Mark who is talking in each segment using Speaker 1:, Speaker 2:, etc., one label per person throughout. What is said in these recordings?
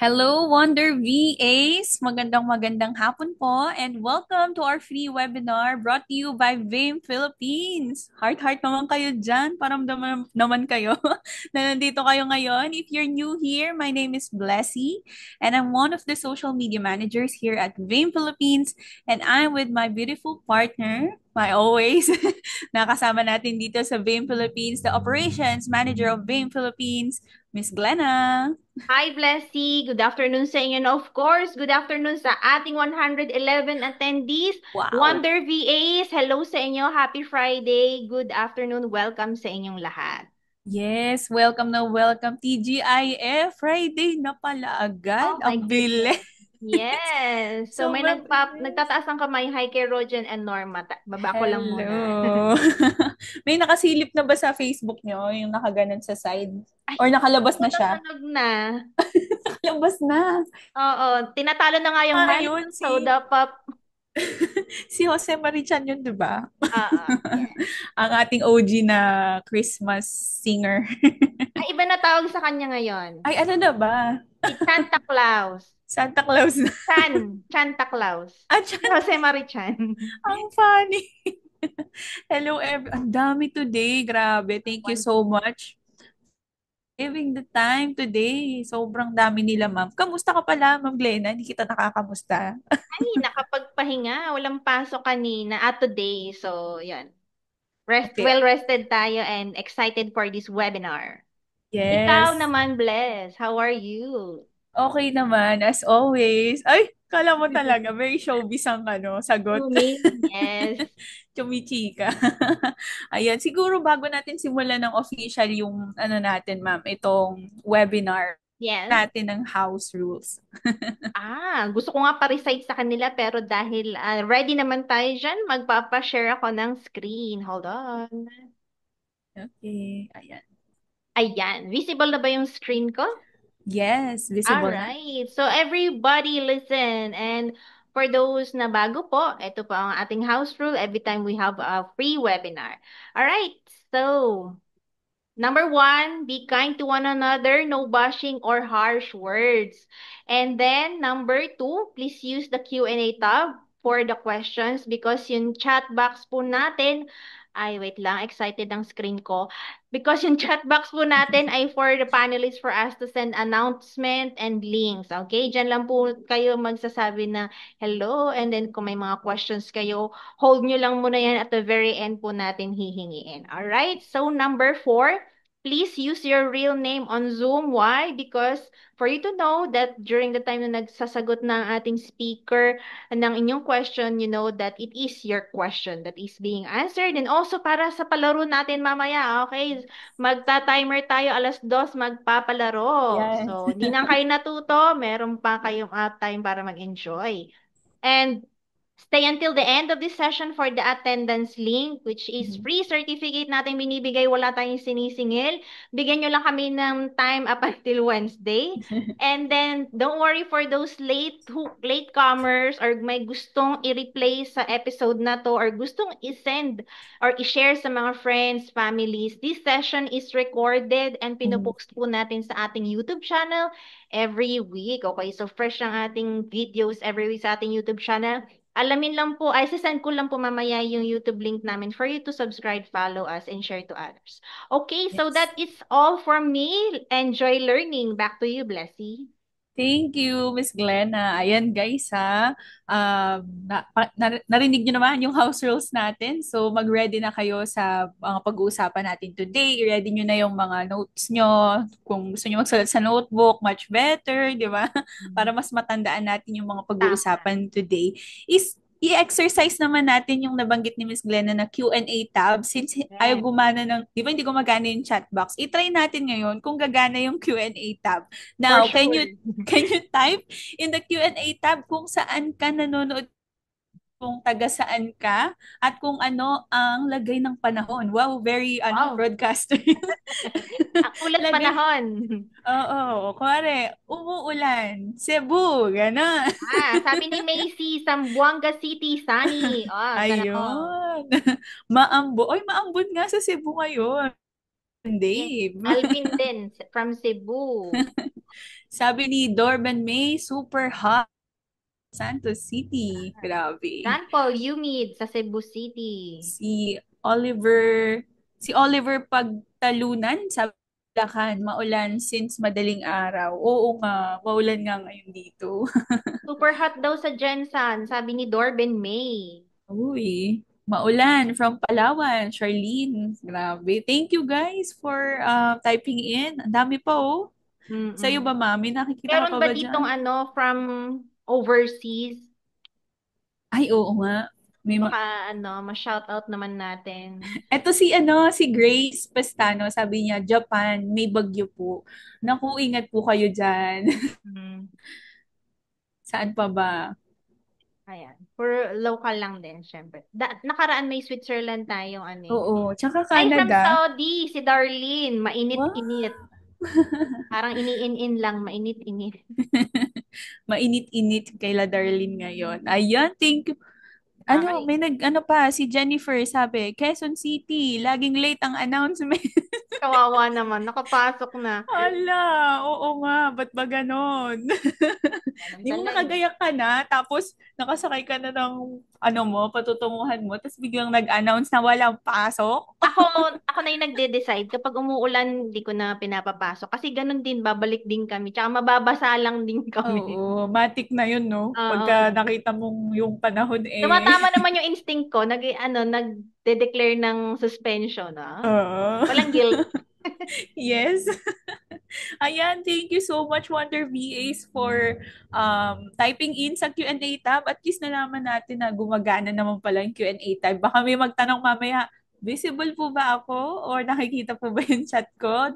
Speaker 1: Hello, Wonder VAs! Magandang hapon po and welcome to our free webinar brought to you by VAME Philippines. Heart naman kayo dyan. Paramdaman naman kayo na nandito kayo ngayon. If you're new here, my name is Blessy and I'm one of the social media managers here at VAME Philippines and I'm with my beautiful partner, my always, nakasama natin dito sa VAME Philippines, the operations manager of VAME Philippines, Miss Glenna.
Speaker 2: Hi, Blessy. Good afternoon sa inyo. And of course, good afternoon sa ating 111 attendees.
Speaker 1: Wow!
Speaker 2: Wonder VAs, hello sa inyo. Happy Friday. Good afternoon. Welcome sa inyong lahat.
Speaker 1: Yes, welcome na welcome. TGIF, Friday na pala agad.
Speaker 2: Oh my
Speaker 1: Ang bilis.
Speaker 2: goodness. Yes. So may
Speaker 1: Sobrang bilis.
Speaker 2: nagtataas ng kamay. Hi kay Rogen and Norma. Baba ko lang muna.
Speaker 1: Hello. May nakasilip na ba sa Facebook nyo, yung nakaganon sa side?
Speaker 2: Ay,
Speaker 1: Or nakalabas na siya?
Speaker 2: nasunog na.
Speaker 1: Nakalabas na.
Speaker 2: Oo. Tinatalo na nga yung
Speaker 1: Ayun,
Speaker 2: Heineken Soda Pop.
Speaker 1: si Jose Marichan yun, di ba?
Speaker 2: Oo. Yes.
Speaker 1: Ang ating OG na Christmas singer.
Speaker 2: Ay, iba na tawag sa kanya ngayon.
Speaker 1: Ay, ano na ba?
Speaker 2: Si Santa Claus.
Speaker 1: Santa Claus na.
Speaker 2: Santa Claus.
Speaker 1: At
Speaker 2: Si Jose Marichan.
Speaker 1: ang funny. Hello, ang dami today. Grabe. Thank you
Speaker 2: One,
Speaker 1: so much. Giving the time today. Sobrang dami nila, ma'am. Kamusta ka pala, Ma'am Glenna? Hindi kita nakakamusta.
Speaker 2: ay, nakapagpahinga. Walang pasok kanina at today. So, yan.
Speaker 1: Okay.
Speaker 2: Well rested tayo and excited for this webinar. Ikaw
Speaker 1: Yes.
Speaker 2: naman, Bless. How are you?
Speaker 1: Okay naman, as always. Ay, kala mo talaga, very showbiz ang sagot.
Speaker 2: Blooming. Yes.
Speaker 1: Chumichika. Ayan, siguro bago natin simulan ng official yung natin, ma'am, itong webinar
Speaker 2: Yes.
Speaker 1: natin ng house rules.
Speaker 2: Gusto ko nga pa-recite sa kanila pero dahil ready naman tayo dyan, magpapa-share ako ng screen. Hold on.
Speaker 1: Okay, ayan.
Speaker 2: Ayan. Visible na ba yung screen ko?
Speaker 1: Yes,
Speaker 2: All
Speaker 1: visible na.
Speaker 2: right. So everybody listen. And for those na bago po, ito po ang ating house rule every time we have a free webinar. All right. So, number one, be kind to one another, no bashing or harsh words. And then number two, please use the Q&A tab for the questions because yung chat box po natin, ay wait lang, excited ang screen ko. Because yung chat box po natin ay for the panelists for us to send announcement and links. Okay? Diyan lang po kayo magsasabi na hello and then kung may mga questions kayo, hold nyo lang muna yan at the very end po natin hihingiin. Alright? So number four, please use your real name on Zoom. Why? Because for you to know that during the time na nagsasagot ng ating speaker ng inyong question, you know that it is your question that is being answered. And also para sa palaro natin mamaya, okay? Magta-timer tayo 2:00 magpapalaro.
Speaker 1: Yan.
Speaker 2: So, hindi na kayo natuto, meron pa kayong time para mag-enjoy. And stay until the end of this session for the attendance link, which is
Speaker 1: Mhm.
Speaker 2: free certificate natin binibigay. Wala tayong sinisingil. Bigyan nyo lang kami ng time up until Wednesday. And then, don't worry for those late comers or may gustong i-replay sa episode na to or gustong i-send or i-share sa mga friends, families. This session is recorded and
Speaker 1: Mhm.
Speaker 2: pinupost po natin sa ating YouTube channel every week. Okay, so fresh ang ating videos every week sa ating YouTube channel. Alamin lang po, ay sasend ko lang po mamaya yung YouTube link namin for you to subscribe, follow us, and share to others. Okay, so
Speaker 1: Yes.
Speaker 2: that is all from me. Enjoy learning. Back to you, Blessy.
Speaker 1: Thank you, Miss Glenna. Ayan guys ha, narinig nyo naman yung house rules natin. So mag-ready na kayo sa mga pag-uusapan natin today. I-ready nyo na yung mga notes nyo. Kung gusto nyo magsulat sa notebook, much better, di ba? Para mas matandaan natin yung mga
Speaker 2: Tama.
Speaker 1: pag-uusapan today. I-exercise naman natin yung nabanggit ni Miss Glenna na Q&A tab. Since ayaw
Speaker 2: Yes.
Speaker 1: gumana ng, di ba hindi gumagana yung chat box, i-try natin ngayon kung gagana yung Q&A tab.
Speaker 2: For
Speaker 1: Now,
Speaker 2: sure.
Speaker 1: can you type in the Q&A tab kung saan ka nanonood, kung taga saan ka, at kung ano ang lagay ng panahon. Wow, very
Speaker 2: Wow.
Speaker 1: broadcaster.
Speaker 2: Ang ulat
Speaker 1: Lagay.
Speaker 2: panahon.
Speaker 1: Oo, kuwari, umuulan, Cebu, gano'n.
Speaker 2: Sabi ni Macy, Zamboanga City, sunny. Sana all.
Speaker 1: Ayun. Maambo. Oy, maambon nga sa Cebu ngayon,
Speaker 2: Yes.
Speaker 1: Dave.
Speaker 2: Alvin din from Cebu.
Speaker 1: Sabi ni Dorban May, super hot. Santos City. Grabe.
Speaker 2: Rampol, humid sa Cebu City.
Speaker 1: Si Oliver, si Oliver Pagtalunan, sabi Bulacan, maulan since madaling araw. Oo nga, maulan nga ngayon dito.
Speaker 2: Super hot daw sa Jensan, sabi ni Dorben May.
Speaker 1: Uy, maulan from Palawan, Charlene. Grabe. Thank you guys for typing in. Ang dami pa oh. Sa'yo
Speaker 2: Mm-mm.
Speaker 1: ba, mami? Nakikita ka
Speaker 2: Meron
Speaker 1: pa
Speaker 2: ba
Speaker 1: ba
Speaker 2: ditong
Speaker 1: dyan?
Speaker 2: from overseas?
Speaker 1: Ay, oo nga. May
Speaker 2: Baka ma-shoutout naman natin.
Speaker 1: Eto si Grace Pestano, sabi niya, Japan, may bagyo po. Naku, ingat po kayo dyan.
Speaker 2: Mm.
Speaker 1: Saan pa ba?
Speaker 2: Ayan. For local lang din, syempre. Nakaraan may Switzerland tayong ano eh.
Speaker 1: Oo, tsaka
Speaker 2: Ay, from
Speaker 1: Canada.
Speaker 2: Saudi, si Darlene.
Speaker 1: Wow.
Speaker 2: Mainit-init. Parang ini-in-in lang, mainit-init.
Speaker 1: Mainit-init kay Darlene ngayon. Ayan, thank you. Ano,
Speaker 2: Okay.
Speaker 1: may ano pa, si Jennifer sabi, Quezon City, laging late ang announcement.
Speaker 2: Kawawa naman, nakapasok na.
Speaker 1: Hala, oo nga, ba't ba ganon?
Speaker 2: Ganun
Speaker 1: Yung
Speaker 2: talaga.
Speaker 1: nakagayak ka na, tapos nakasakay ka na ng ano mo, patutunguhan mo, tapos biglang nag-announce na walang pasok.
Speaker 2: Ako, ako na yung nagde-decide. Kapag umuulan, hindi ko na pinapapasok. Kasi ganun din, babalik din kami. Tsaka mababasa lang din kami.
Speaker 1: Oo, matik na yun, no? Pagka
Speaker 2: Oo.
Speaker 1: nakita mong yung panahon eh.
Speaker 2: Tumatama naman yung instinct ko. Nagde-declare ng suspension. Ah.
Speaker 1: Oo.
Speaker 2: Walang guilt.
Speaker 1: Yes. Ayan, thank you so much, Wonder VAs, for typing in sa Q&A tab. At least nalaman natin na gumagana naman pala yung Q&A tab. Baka may magtanong mamaya, visible po ba ako? Or nakikita po ba yung chat ko?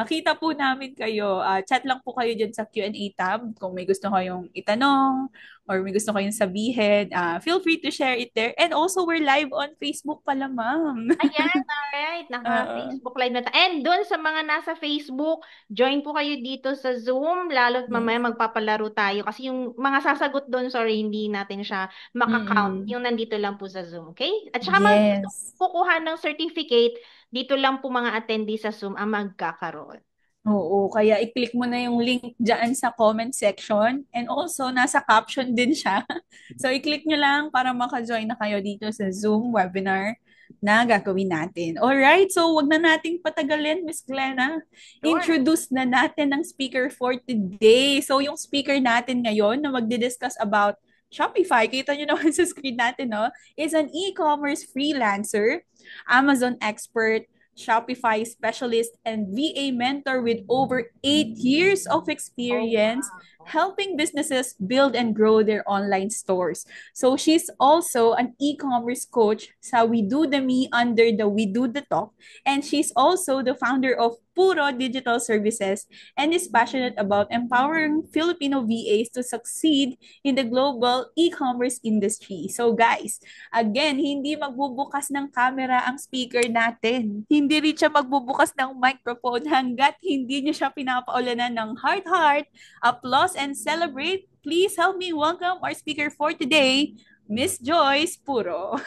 Speaker 1: Kita po namin kayo. Chat lang po kayo dyan sa Q&A tab. Kung may gusto kayong itanong or may gusto kayong sabihin, feel free to share it there. And also, we're live on Facebook pala, ma'am.
Speaker 2: Ayan, alright.
Speaker 1: Oo.
Speaker 2: Naka-Facebook Live na tayo. And doon sa mga nasa Facebook, join po kayo dito sa Zoom. Lalo't mamaya
Speaker 1: Yes.
Speaker 2: magpapalaro tayo. Kasi yung mga sasagot doon, sorry, hindi natin siya makakount.
Speaker 1: Mm-mm.
Speaker 2: Yung nandito lang po sa Zoom. Okay? At saka
Speaker 1: Yes.
Speaker 2: kukuha ng certificate, dito lang po mga attendees sa Zoom ang magkakaroon.
Speaker 1: Oo, kaya i-click mo na yung link dyan sa comment section and also nasa caption din siya. So i-click nyo lang para maka-join na kayo dito sa Zoom webinar na gagawin natin. Alright, so wag na nating patagalin, Miss Glenna.
Speaker 2: Sure.
Speaker 1: Introduce na natin ang speaker for today. So yung speaker natin ngayon na magdi-discuss about Shopify, kita nyo naman sa screen natin, no? Is an e-commerce freelancer, Amazon expert, Shopify specialist, and VA mentor with over 8 years of
Speaker 2: Oh,
Speaker 1: experience
Speaker 2: wow.
Speaker 1: helping businesses build and grow their online stores. So she's also an e-commerce coach sa We Do The Me under the We Do The Talk. And she's also the founder of Puro Digital Services and is passionate about empowering Filipino VAs to succeed in the global e-commerce industry. So guys, again, hindi magbubukas ng camera ang speaker natin. Hindi rin siya magbubukas ng microphone hanggat hindi niya siya pinapaulanan ng heart-heart, applause, and celebrate. Please help me welcome our speaker for today, Miss Joyce Puro.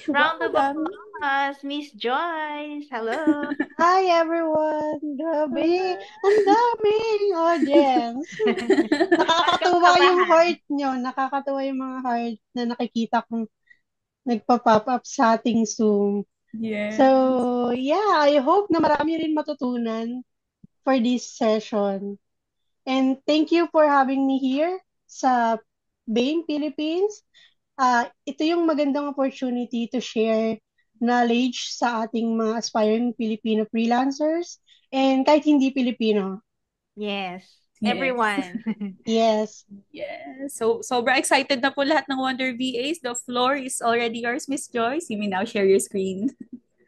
Speaker 1: Wow,
Speaker 2: Round of
Speaker 1: madami.
Speaker 2: applause, Miss Joyce. Hello.
Speaker 3: Hi everyone! Grabe! Ang daming audience!
Speaker 2: Ba't ka
Speaker 3: Nakakatuwa yung
Speaker 2: kabahan?
Speaker 3: heart nyo. Nakakatuwa yung mga heart na nakikita kong nagpa-pop up sa ating Zoom. So,
Speaker 1: Yes.
Speaker 3: yeah, I hope na marami rin matutunan for this session. And thank you for having me here sa Bain, Philippines. Ito yung magandang opportunity to share knowledge sa ating mga aspiring Filipino freelancers and kahit hindi Filipino.
Speaker 2: Yes.
Speaker 1: Yes.
Speaker 2: Everyone.
Speaker 3: Yes.
Speaker 1: Yes. So, sobra excited na po lahat ng Wonder VAs. The floor is already yours, Miss Joyce. You may now share your screen.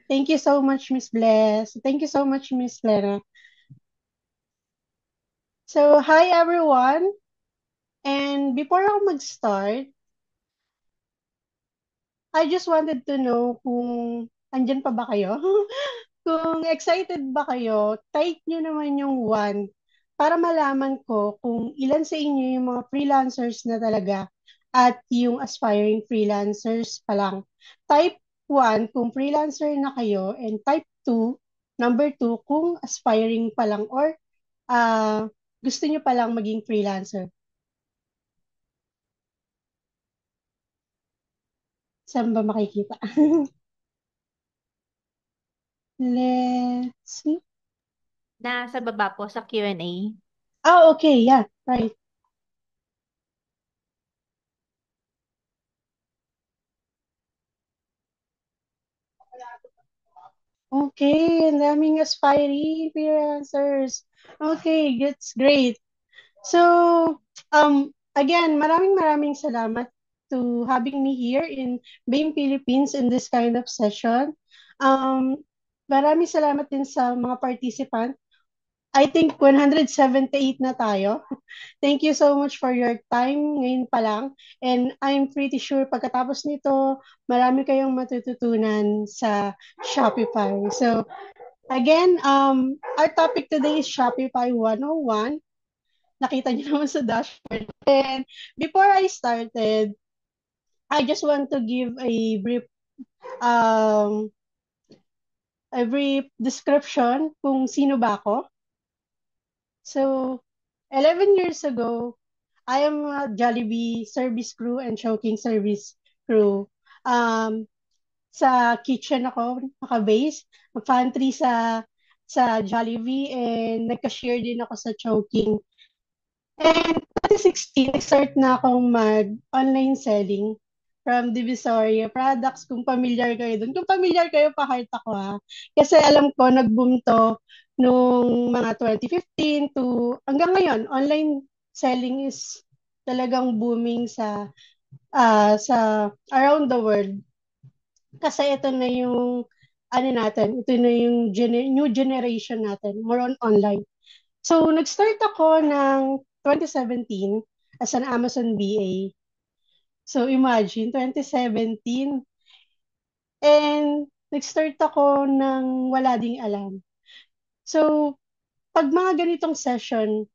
Speaker 3: Thank you so much, Miss Bless. Thank you so much, Miss Lena. So, hi everyone. And before ako mag-start, I just wanted to know kung andyan pa ba kayo? Kung excited ba kayo, type nyo naman yung one para malaman ko kung ilan sa inyo yung mga freelancers na talaga at yung aspiring freelancers pa lang. Type 1 kung freelancer na kayo and type 2, number 2 kung aspiring pa lang or ah, gusto nyo palang maging freelancer? Saan ba makikita? Let's see.
Speaker 2: Nasa baba po sa Q&A.
Speaker 3: Ah, okay, yeah, right. Okay, ang daming aspiring freelancers. Okay, that's great. So, again, maraming salamat to having me here in BAME Philippines in this kind of session. Um, maraming salamat din sa mga participant. I think 178 na tayo. Thank you so much for your time ngayon pa lang. And I'm pretty sure pagkatapos nito, marami kayong matututunan sa Shopify. So, again, our topic today is Shopify 101. Nakita niyo naman sa dashboard. And before I started, I just want to give um, a brief description kung sino ba ako. So, 11 years ago, I am a Jollibee service crew and choking service crew. Um, sa kitchen ako naka-base, pantry sa Jollibee and nagka-share din ako sa choking. And 2016, nag-start na akong mag-online selling from Divisoria Products. Kung familiar kayo dun. Kung familiar kayo, pa-heart ako ha. Kasi alam ko, nag-boom to nung mga 2015 to hanggang ngayon. Online selling is talagang booming sa around the world. Kasi ito na yung ano natin, ito na yung new generation natin, more on online. So, nag-start ako ng 2017 as an Amazon BA. So, imagine, 2017. And nag-start ako ng wala ding alam. So, pag mga ganitong session,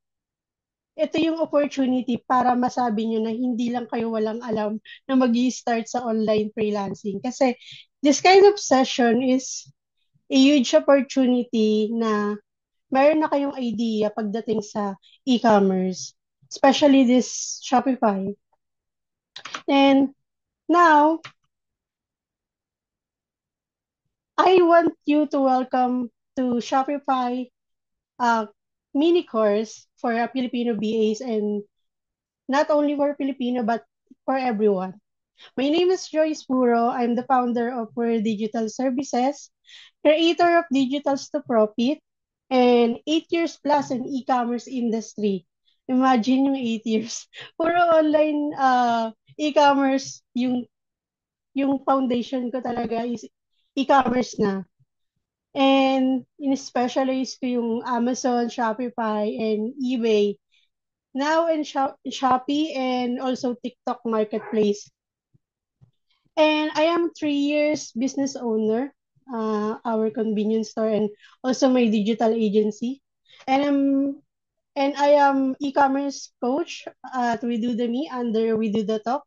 Speaker 3: ito yung opportunity para masabi nyo na hindi lang kayo walang alam na mag start sa online freelancing. Kasi this kind of session is a huge opportunity na meron na kayong idea pagdating sa e-commerce, especially this Shopify. And now, I want you to welcome to Shopify mini course for Filipino BAs and not only for Filipino but for everyone. My name is Joyce Puro. I'm the founder of Puro Digital Services, creator of Digitals to Profit, and 8 years plus in e-commerce industry. Imagine yung 8 years. Puro online e-commerce yung foundation ko talaga is e-commerce na. And in-specialize ko yung Amazon, Shopify, and eBay. Now in Shopee and also TikTok Marketplace. And I am 3 years business owner, our convenience store, and also my digital agency. And I am e-commerce coach at We Do the Me under We Do the Talk.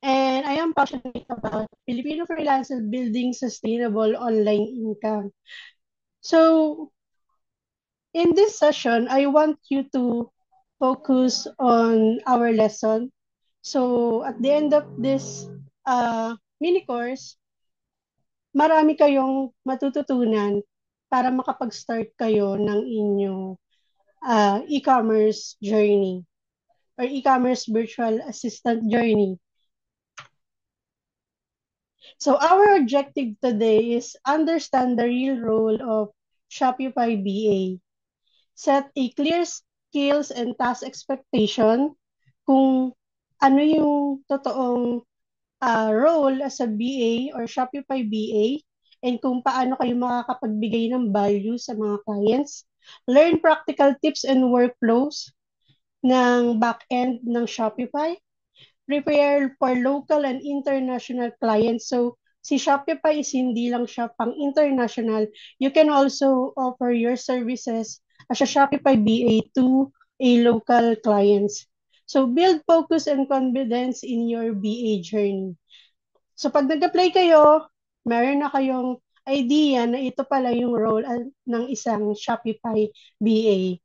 Speaker 3: And I am passionate about Filipino freelancers building sustainable online income. So in this session, I want you to focus on our lesson. So at the end of this mini course, marami kayong matututunan para makapag-start kayo ng inyong e-commerce journey or e-commerce virtual assistant journey. So our objective today is understand the real role of Shopify BA. Set a clear skills and task expectation kung ano yung totoong role as a BA or Shopify BA and kung paano kayo makakapagbigay ng value sa mga clients. Learn practical tips and workflows ng back-end ng Shopify. Prepare for local and international clients. So, si Shopify is hindi lang siya pang international. You can also offer your services as a Shopify BA to a local clients. So, build focus and confidence in your BA journey. So, pag nag-apply kayo, meron na kayong idea na ito pala yung role ng isang Shopify BA.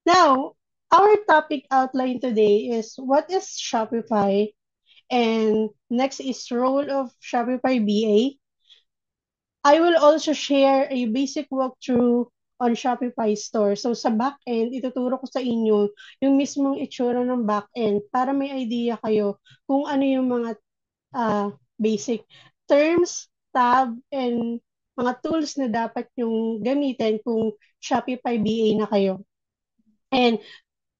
Speaker 3: Now, our topic outline today is what is Shopify, and next is role of Shopify BA. I will also share a basic walkthrough on Shopify store. So sa backend, ituturo ko sa inyo yung mismong itsura ng backend para may idea kayo kung ano yung mga basic terms, tab, and mga tools na dapat yung gamitin kung Shopify BA na kayo. And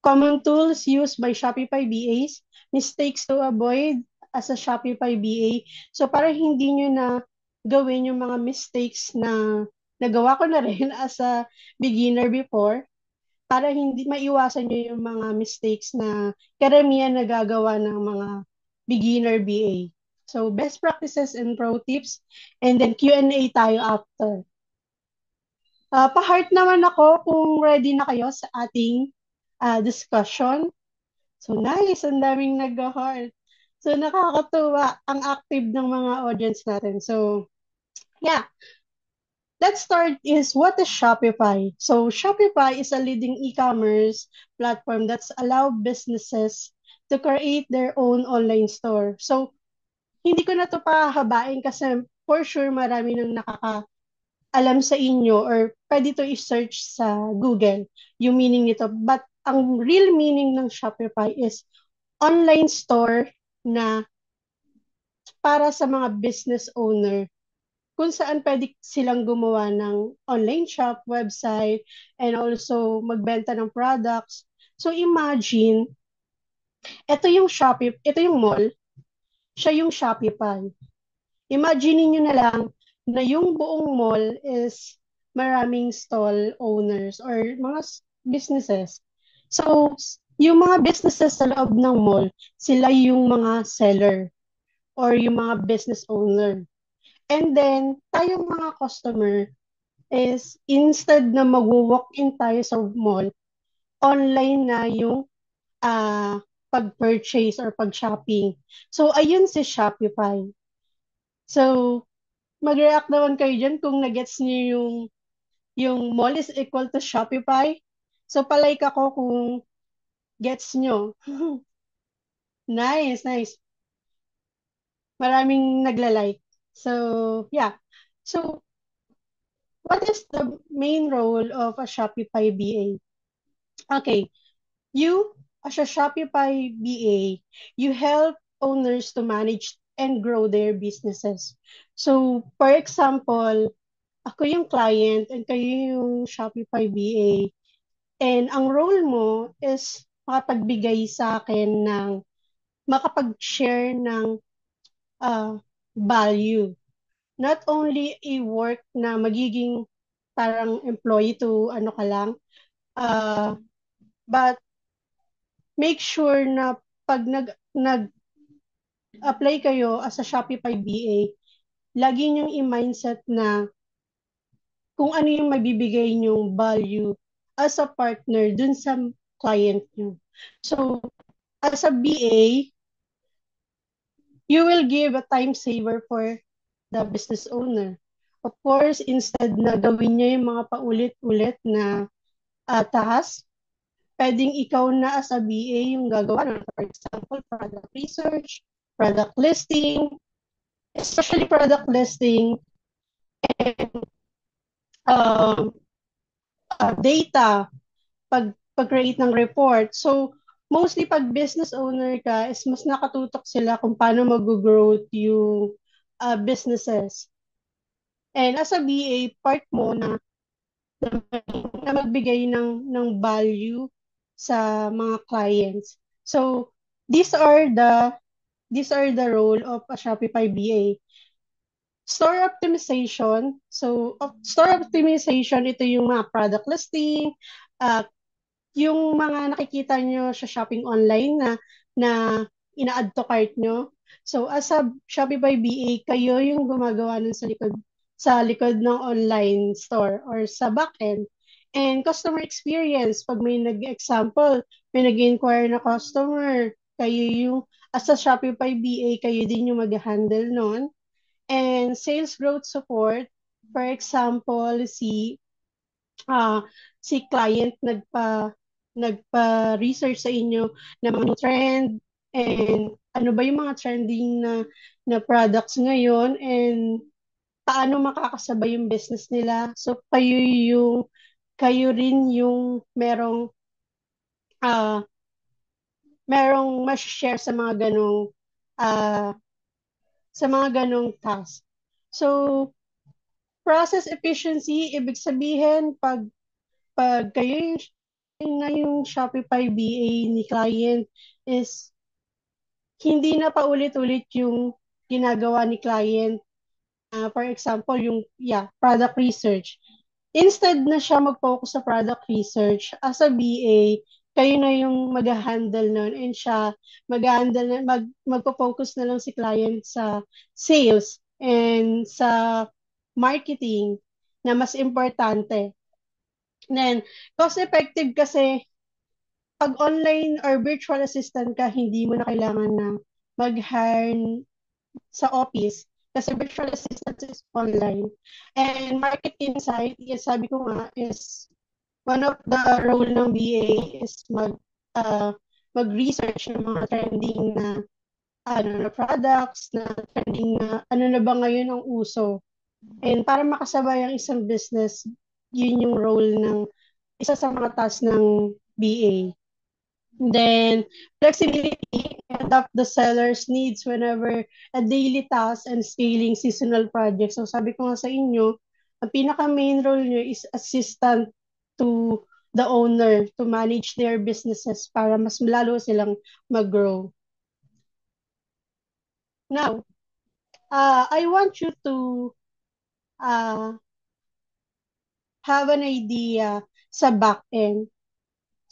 Speaker 3: common tools used by Shopify BAs, mistakes to avoid as a Shopify BA. So para hindi nyo na gawin yung mga mistakes na nagawa ko na rin as a beginner before, para hindi maiwasan nyo yung mga mistakes na karamihan nagagawa ng mga beginner BA. So best practices and pro tips, and then Q&A tayo after. Pa-heart naman ako kung ready na kayo sa ating discussion. So nice, ang daming nag-heart. So nakakatuwa ang active ng mga audience natin. So yeah, let's start is what is Shopify? So Shopify is a leading e-commerce platform that's allow businesses to create their own online store. So hindi ko na to pahabain kasi for sure marami nang alam sa inyo or pwede to i-search sa Google yung meaning nito. But ang real meaning ng Shopify is online store na para sa mga business owner kung saan pwede silang gumawa ng online shop, website, and also magbenta ng products. So imagine, ito yung mall, siya yung Shopify. Imagine niyo na lang na yung buong mall is maraming stall owners or mga businesses. So, yung mga businesses sa loob ng mall, sila yung mga seller or yung mga business owner. And then, tayong mga customer is instead na mag-walk-in tayo sa mall, online na yung pag-purchase or pag-shopping. So, ayun si Shopify. So, mag-react naman kayo dyan kung nagets niyo yung mall is equal to Shopify. So, palike ako kung gets nyo. Nice, nice. Maraming nagla-like. So, yeah. So, what is the main role of a Shopify BA? Okay, you, as a Shopify BA, you help owners to manage and grow their businesses. So, for example, ako yung client and kayo yung Shopify BA. And ang role mo is makapagbigay sa akin ng makapag-share ng value. Not only a work na magiging parang employee to ano ka lang, but make sure na pag nag-apply kayo as a Shopify BA, lagi niyong i-mindset na kung ano yung mabibigay niyong value as a partner dun sa client niyo. So, as a BA, you will give a time saver for the business owner. Of course, instead na gawin niya yung mga paulit-ulit na task, pwedeng ikaw na as a BA yung gagawa ng, for example, product research, product listing, especially product listing, and data, pag-create ng report. So, mostly pag business owner ka, is mas nakatutok sila kung paano mag-growth yung businesses. And as a BA, part mo na magbigay ng value sa mga clients. So, these are the role of a Shopify BA. Store optimization. So, store optimization, ito yung mga product listing, yung mga nakikita nyo sa shopping online na ina-add to cart nyo. So, as a Shopify BA, kayo yung gumagawa nun sa likod ng online store or sa backend. And customer experience, pag may nag-example, may nag-inquire na customer, kayo yung, as a Shopify BA, kayo din yung mag-handle nun. And sales growth support, for example, si client nagpa-research sa inyo ng mga new trend and ano ba yung mga trending na products ngayon and paano makakasabay yung business nila. So kayo rin yung ah merong ma-share ah sa mga ganong task. So process efficiency, ibig sabihin pag kayo yung Shopify BA ni client is hindi na paulit-ulit yung ginagawa ni client. For example, product research. Instead na siya mag-focus sa product research, as a BA, kayo na yung mag-handle nun and siya mag-handle magpo-focus na lang si client sa sales and sa marketing na mas importante. Then, cost effective kasi pag online or virtual assistant ka, hindi mo na kailangan na mag-hire sa office kasi virtual assistant is online. And market insight, yes, sabi ko nga, is one of the role ng BA is uh, mag-research ng mga trending na products, na trending na ano na ba ngayon ang uso. And para makasabay ang isang business, yun yung role ng isa sa mga task ng BA. Then, flexibility, adapt the seller's needs whenever a daily task and scaling seasonal projects. So, sabi ko nga sa inyo, ang pinaka-main role nyo is assistant to the owner to manage their businesses para mas lalo silang mag-grow. Now, I want you to uh, have an idea sa back-end.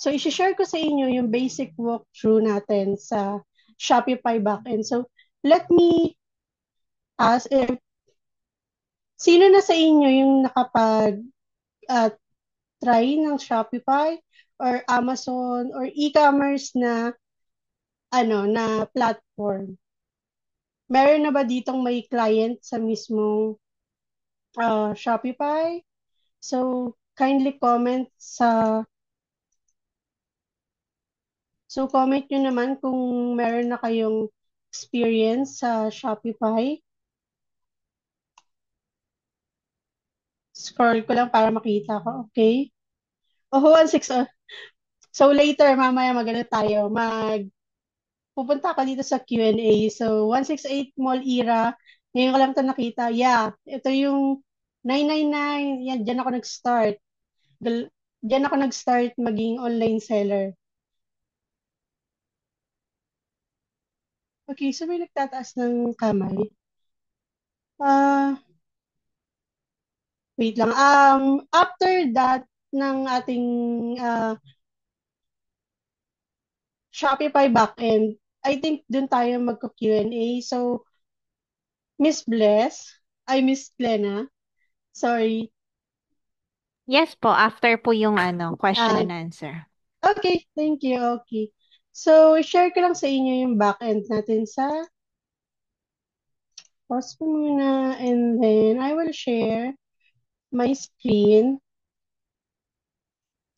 Speaker 3: So, isi-share ko sa inyo yung basic walkthrough natin sa Shopify backend. So, let me ask if sino na sa inyo yung uh, try ng Shopify or Amazon or e-commerce na platform. Meron na ba ditong may client sa mismong Shopify? So, kindly comment comment nyo naman kung meron na kayong experience sa Shopify. Scroll ko lang para makita ko. Okay? Oh, 160. So later, mamaya tayo. Pupunta ka dito sa Q&A. So 168 Mall Era. Ngayon ko lang ito nakita. Yeah, ito yung 999. Yan, dyan ako nag-start. Dyan ako nag-start maging online seller. Okay, so may nagtataas ng kamay. Wait lang. After that, ng ating Shopify backend, I think dun tayo magko-Q&A. So, Miss Miss Glenna, sorry.
Speaker 2: Yes po, after po yung question
Speaker 3: Ah,
Speaker 2: and answer.
Speaker 3: okay, thank you. Okay. So, share ko lang sa inyo yung backend natin pause ko muna, and then I will share my screen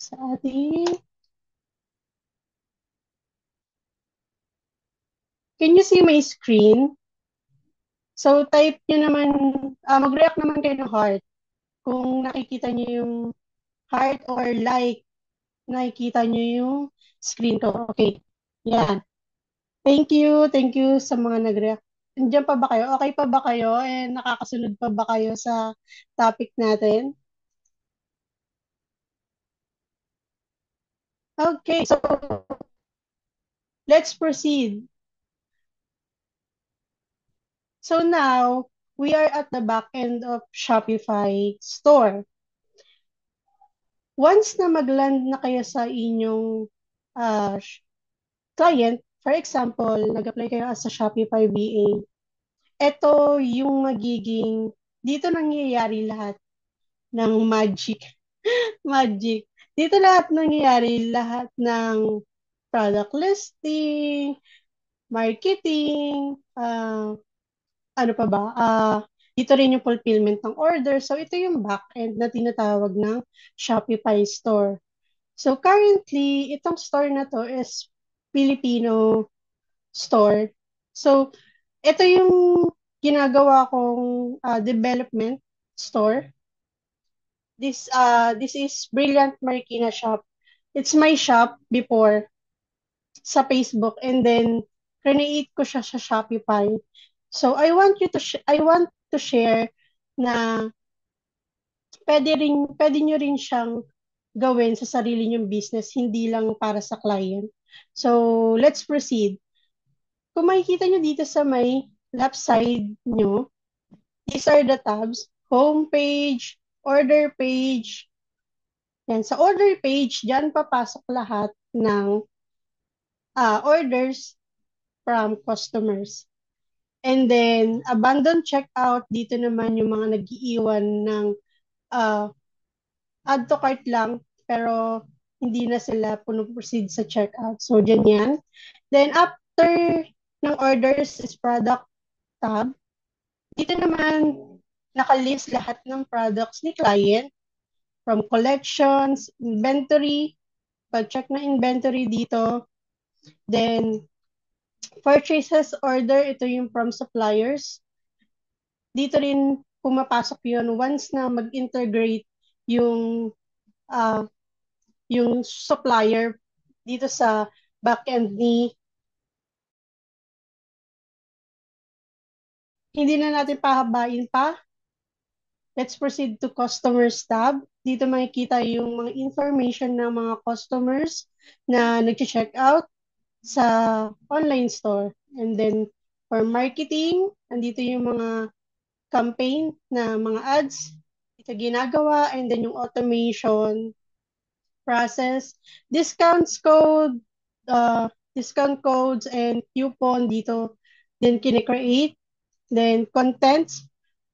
Speaker 3: sa ating. Can you see my screen? So, type nyo naman, mag-react naman kayo ng heart kung nakikita nyo yung heart or like, nakikita nyo yung screen ko. Okay. Yan. Thank you. Thank you sa mga nag-react. Nandiyan pa ba kayo? Okay pa ba kayo? And nakakasunod pa ba kayo sa topic natin? Okay. So, let's proceed. So now, we are at the back end of Shopify store. Once na mag-land na kayo sa inyong uh, client, for example, nag-apply kayo as a Shopify BA, ito yung dito nangyayari lahat ng magic. Magic. Dito nangyayari lahat ng product listing, marketing, ano pa ba? Dito rin yung fulfillment ng order. So, ito yung back-end na tinatawag ng Shopify store. So currently, itong store na to is Filipino store. So ito yung ginagawa kong development store. This is Brilliant Marikina Shop. It's my shop before sa Facebook, and then create ko siya sa Shopify. So I want to share na pwede nyo rin siyang gawin sa sarili nyong business, hindi lang para sa client. So, let's proceed. Kung makikita nyo dito sa may left side nyo, these are the tabs: home page, order page. Yan. Sa order page, dyan papasok lahat ng orders from customers. And then, abandon checkout, dito naman yung mga nag-iiwan ng uh, add to cart lang, pero hindi na sila puno-proceed sa checkout. So, dyan yan. Then, after ng orders is product tab. Dito naman, nakalist lahat ng products ni client from collections, inventory, pag-check na inventory dito. Then, purchases order, ito yung from suppliers. Dito rin pumapasok yun once na mag-integrate yung uh, yung supplier dito sa backend ni. Hindi na natin pahabain pa. Let's proceed to customers tab. Dito makikita yung mga information ng mga customers na nag-check out sa online store. And then for marketing, andito yung mga campaign na mga ads ito ginagawa, and then yung automation process, discount codes and coupon dito din kine-create. Then contents,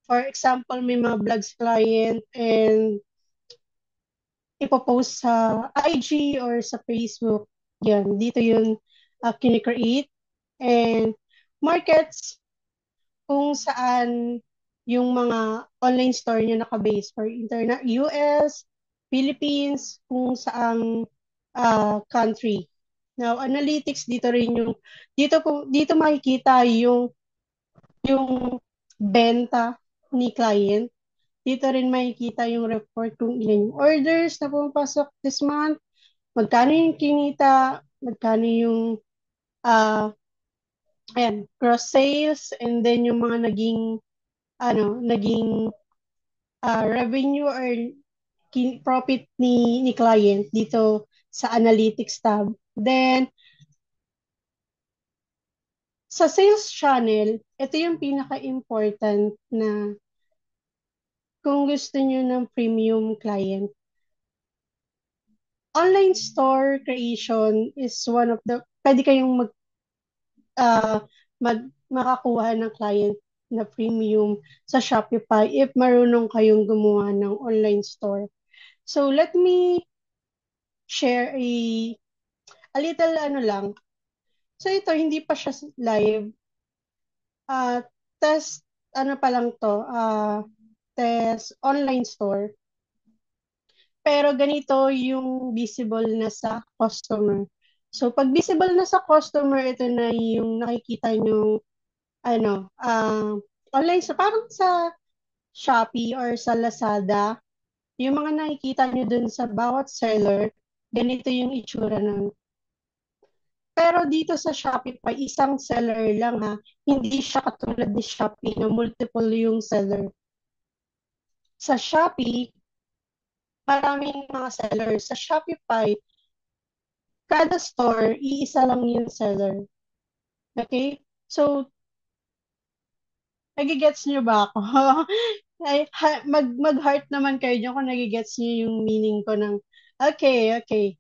Speaker 3: for example, may mga vlogs client and ipopost sa IG or sa Facebook. Yan, dito yun kine-create. And markets, kung saan yung mga online store nyo nakabase for internet, US, Philippines, kung saang country. Now, analytics dito rin yung dito makikita yung benta ni client. Dito rin makikita yung report kung ilan yung orders na pumapasok this month, magkano yung kinita, magkano yung uh, gross sales, and then yung mga naging revenue or profit ni client dito sa analytics tab. Then, sa sales channel, ito yung pinaka-important na kung gusto nyo ng premium client. Online store creation is one of the, pwede kayong makakuha ng client na premium sa Shopify if marunong kayong gumawa ng online store. So let me share a little lang. So ito, hindi pa siya live. Test, pa lang to, test online store. Pero ganito yung visible na sa customer. So pag visible na sa customer, ito na yung nakikita nyo, online, so parang sa Shopee or sa Lazada, yung mga nakikita nyo dun sa bawat seller, ganito yung itsura nun. Pero dito sa Shopify, isang seller lang ha. Hindi siya katulad ni Shopee na multiple yung seller. Sa Shopee, maraming mga sellers. Sa Shopify, kada store, iisa lang yung seller. Okay? So, nagigets nyo ba ako? Mag-heart naman kayo dyan kung nagigets nyo yung meaning ko ng, okay.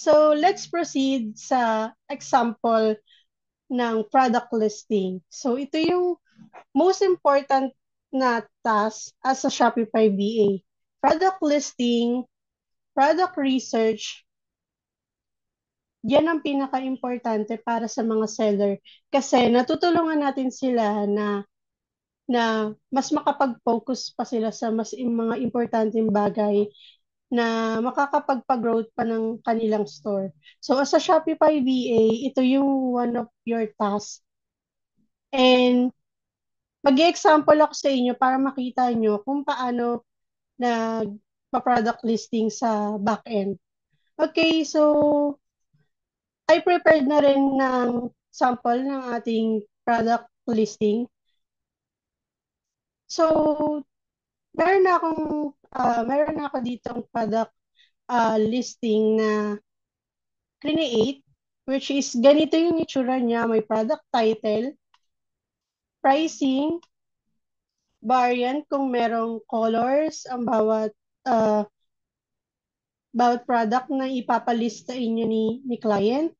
Speaker 3: So, let's proceed sa example ng product listing. So, ito yung most important na task as a Shopify BA. Product listing, product research, yan ang pinaka-importante para sa mga seller. Kasi natutulungan natin sila na mas makapag-focus pa sila sa mga importanteng bagay na makakapagpa-growth pa ng kanilang store. So as a Shopify VA, ito yung one of your tasks. And mag-example ako sa inyo para makita nyo kung paano nagpa-product listing sa back-end. Okay, so I prepared na rin ng sample ng ating product listing. So, meron na ako ditong product listing na create, which is ganito yung itsura niya. May product title, pricing, variant kung merong colors ang uh, bawat product na ipapalist sa inyo ni client,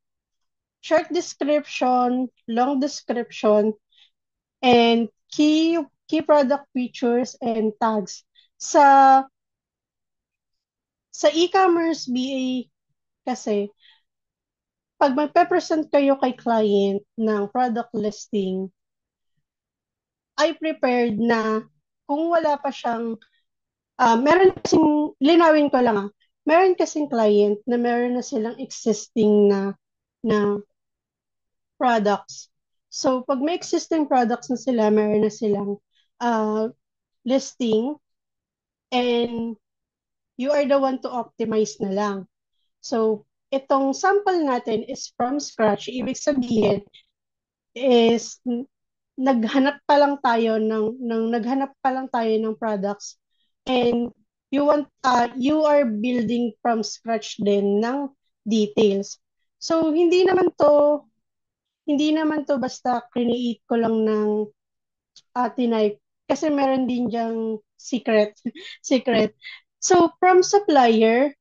Speaker 3: short description, long description, and key product features and tags. Sa e-commerce BA kasi, pag magpe-present kayo kay client ng product listing, I prepared na kung wala pa siyang, meron kasing, linawin ko lang meron kasing client na meron na silang existing na products. So, pag may existing products na sila, meron na silang listing, and you are the one to optimize na lang. So, itong sample natin is from scratch. Ibig sabihin is naghanap pa lang tayo ng products, and you are building from scratch din ng details. So, hindi naman to basta create ko lang ng tinype, kasi meron din diyang secret. secret. So, from supplier,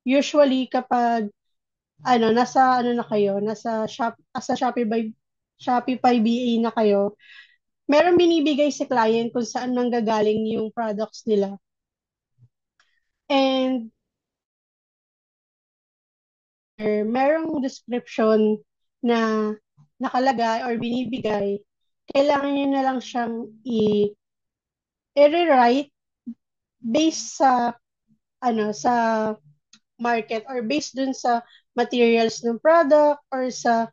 Speaker 3: usually kapag nasa Shopify BA na kayo, meron binibigay si client kung saan nanggagaling yung products nila. And merong description na nakalagay or binibigay, kailangan nyo na lang siyang i-rewrite based sa market, or based dun sa materials ng product, or sa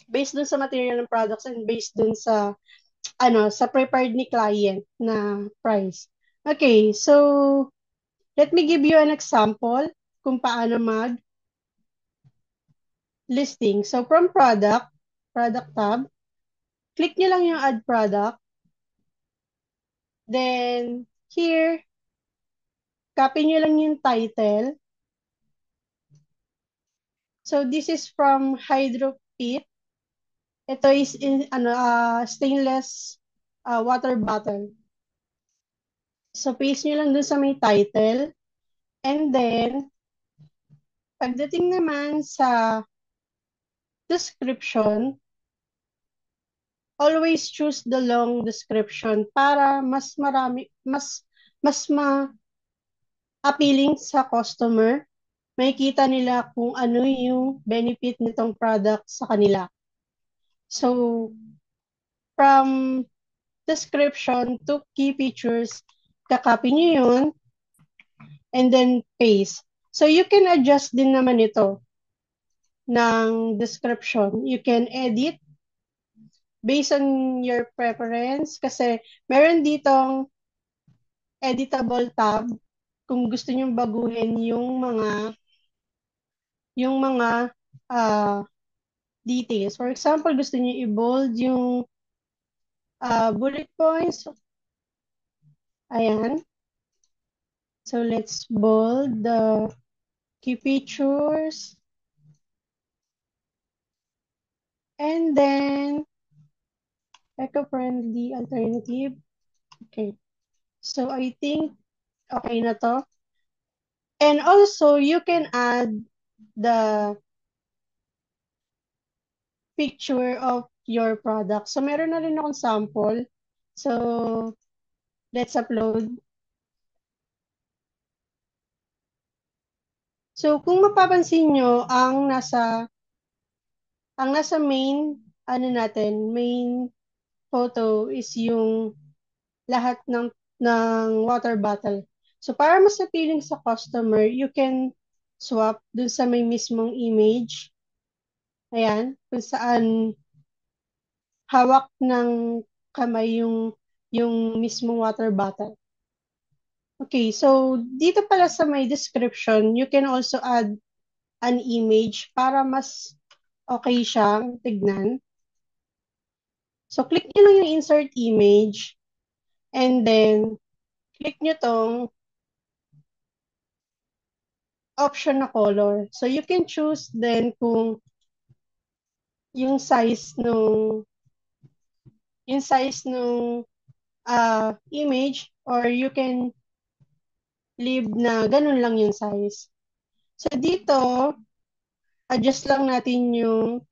Speaker 3: based dun sa material ng products, and based dun sa prepared ni client na price. Okay, so let me give you an example kung paano mag listing. So from product tab, click nyo lang yung add product. Then here, copy nyo lang yung title. So this is from Hydropit. Ito is stainless water bottle. So paste nyo lang dun sa may title. And then, pagdating naman sa description, always choose the long description para mas appealing sa customer. Makikita nila kung ano yung benefit nitong product sa kanila. So, from description to key features, kakopy nyo yun, and then paste. So, you can adjust din naman ito ng description. You can edit based on your preference, kasi meron ditong editable tab kung gusto nyo baguhin yung mga details. For example, gusto nyo i-bold yung bullet points. Ayan. So, let's bold the key features. And then, eco-friendly alternative. Okay. So, I think, okay na to. And also, you can add the picture of your product. So, meron na rin akong sample. So, let's upload. So, kung mapapansin nyo, ang nasa main photo is yung lahat ng ng water bottle. So, para mas appealing sa customer, you can swap dun sa may mismong image. Ayan, kung saan hawak ng kamay yung mismong water bottle. Okay, so dito pala sa may description, you can also add an image para mas okay siyang tignan. So, click nyo lang yung insert image and then click nyo tong option na color. So, you can choose then kung yung size nung image or you can leave na ganun lang yung size. So, dito, adjust lang natin yung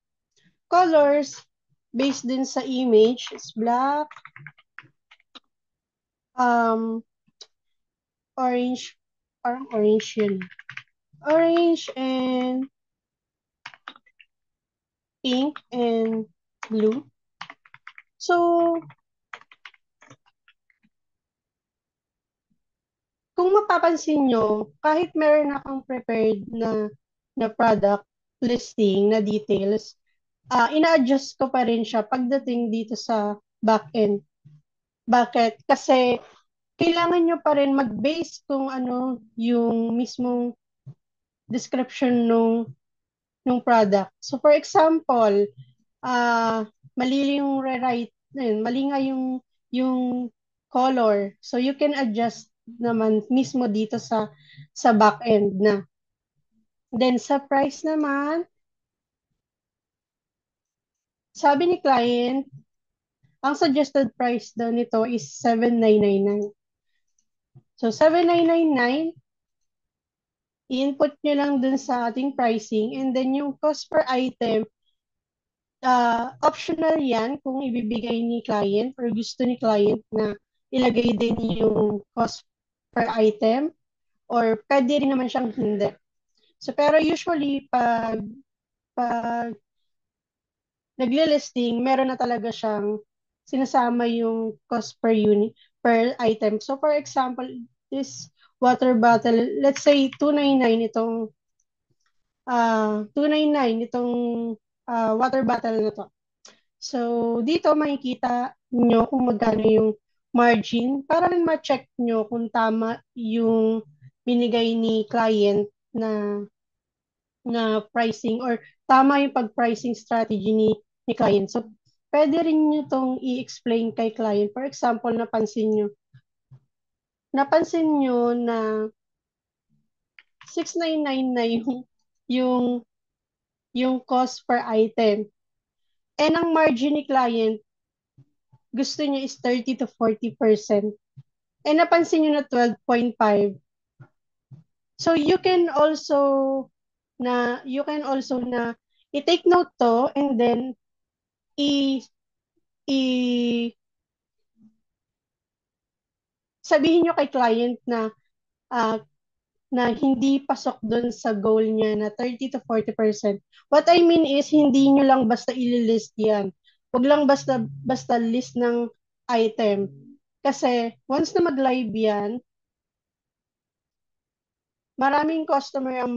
Speaker 3: colors based din sa image. It's black, orange, parang orange yun. Orange and pink and blue. So, kung mapapansin nyo, kahit meron akong prepared na product listing, na details, ina-adjust ko pa rin siya pagdating dito sa back-end. Bakit? Kasi kailangan nyo pa rin mag-base kung ano yung mismong description nung product. So, for example, mali yung rewrite, mali nga yung color. So, you can adjust naman mismo dito sa back end na. Then, sa price naman, sabi ni client, ang suggested price daw nito is 7,999. So, 7,999, i-input nyo lang dun sa ating pricing and then yung cost per item, optional yan kung ibibigay ni client or gusto ni client na ilagay din yung cost per item or pwede rin naman siyang hindi. So, pero usually, pag nagle-listing, meron na talaga siyang sinasama yung cost per unit, per item. So, for example, this water bottle, let's say 299 itong 299 itong water bottle na to. So, dito makikita nyo kung magkano yung margin para rin ma-check nyo kung tama yung binigay ni client na pricing or tama yung pag-pricing strategy ni client. So, pwede rin nyo tong i-explain kay client. For example, napansin nyo na 699 na yung, yung cost per item. And ang margin ni client, gusto niya is 30 to 40%. And napansin nyo na 12.5. So, you can also na i-take note to and then i i sabihin nyo kay client uh, na hindi pasok dun sa goal niya na 30 to 40%. What I mean is, hindi nyo lang basta ililist yan. Huwag lang basta list ng item. Kasi once na mag-live yan, maraming customer ang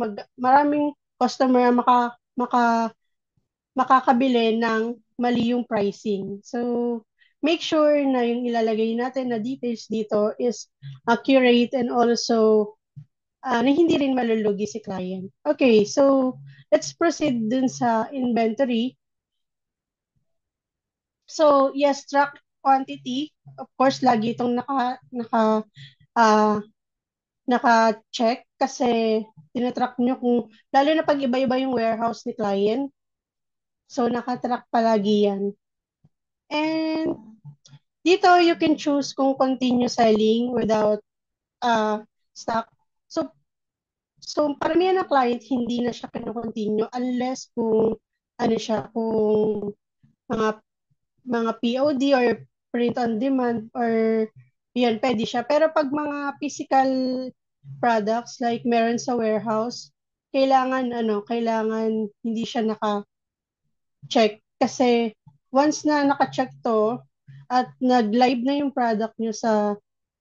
Speaker 3: makakabili ng mali yung pricing. So, make sure na yung ilalagay natin na details dito is accurate and also na hindi rin malulugi si client. Okay, so let's proceed dun sa inventory. So, yes, track quantity. Of course, lagi itong naka-check kasi tinatrack nyo lalo na pag iba-iba yung warehouse ni client. So, naka-track palagi yan. And dito, you can choose kung continue selling without stock. So, paramihan ng client, hindi na siya continue unless kung kung mga POD or print on demand or yan, pwede siya. Pero pag mga physical products like meron sa warehouse, kailangan hindi siya naka-check kasi once na naka-check to at nag-live na yung product nyo sa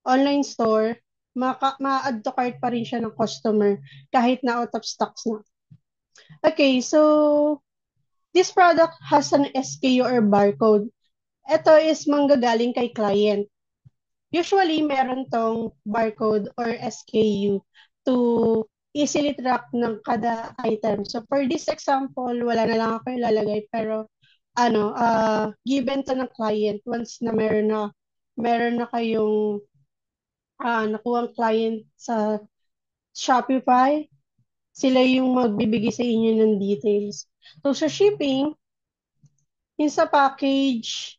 Speaker 3: online store, ma-add to cart pa rin siya ng customer kahit na out of stocks na. Okay, so this product has an SKU or barcode. Ito is manggagaling kay client. Usually, meron tong barcode or SKU to easily track ng kada item. So, for this example, wala na lang ako ilalagay, pero given to ng client once na meron na kayong nakuhang client sa Shopify, sila yung magbibigay sa inyo ng details. So, sa shipping, yung sa package,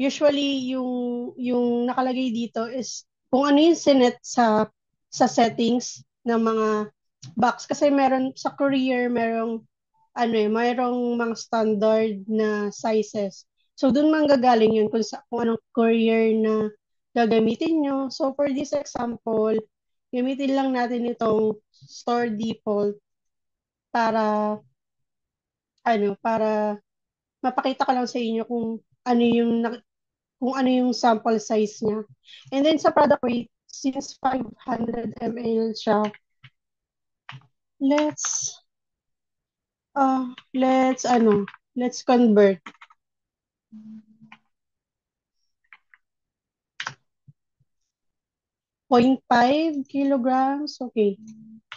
Speaker 3: usually yung nakalagay dito is kung ano yung sinet sa settings ng mga box kasi meron sa courier mayroong mga standard na sizes. So doon manggagaling yun kung anong courier na gagamitin nyo. So for this example, gamitin lang natin itong store default para para mapakita ko lang sa inyo ano yung kung ano yung sample size niya. And then sa product weight, since 500 ml siya, let's let's let's convert. 0.5 kilograms. Okay.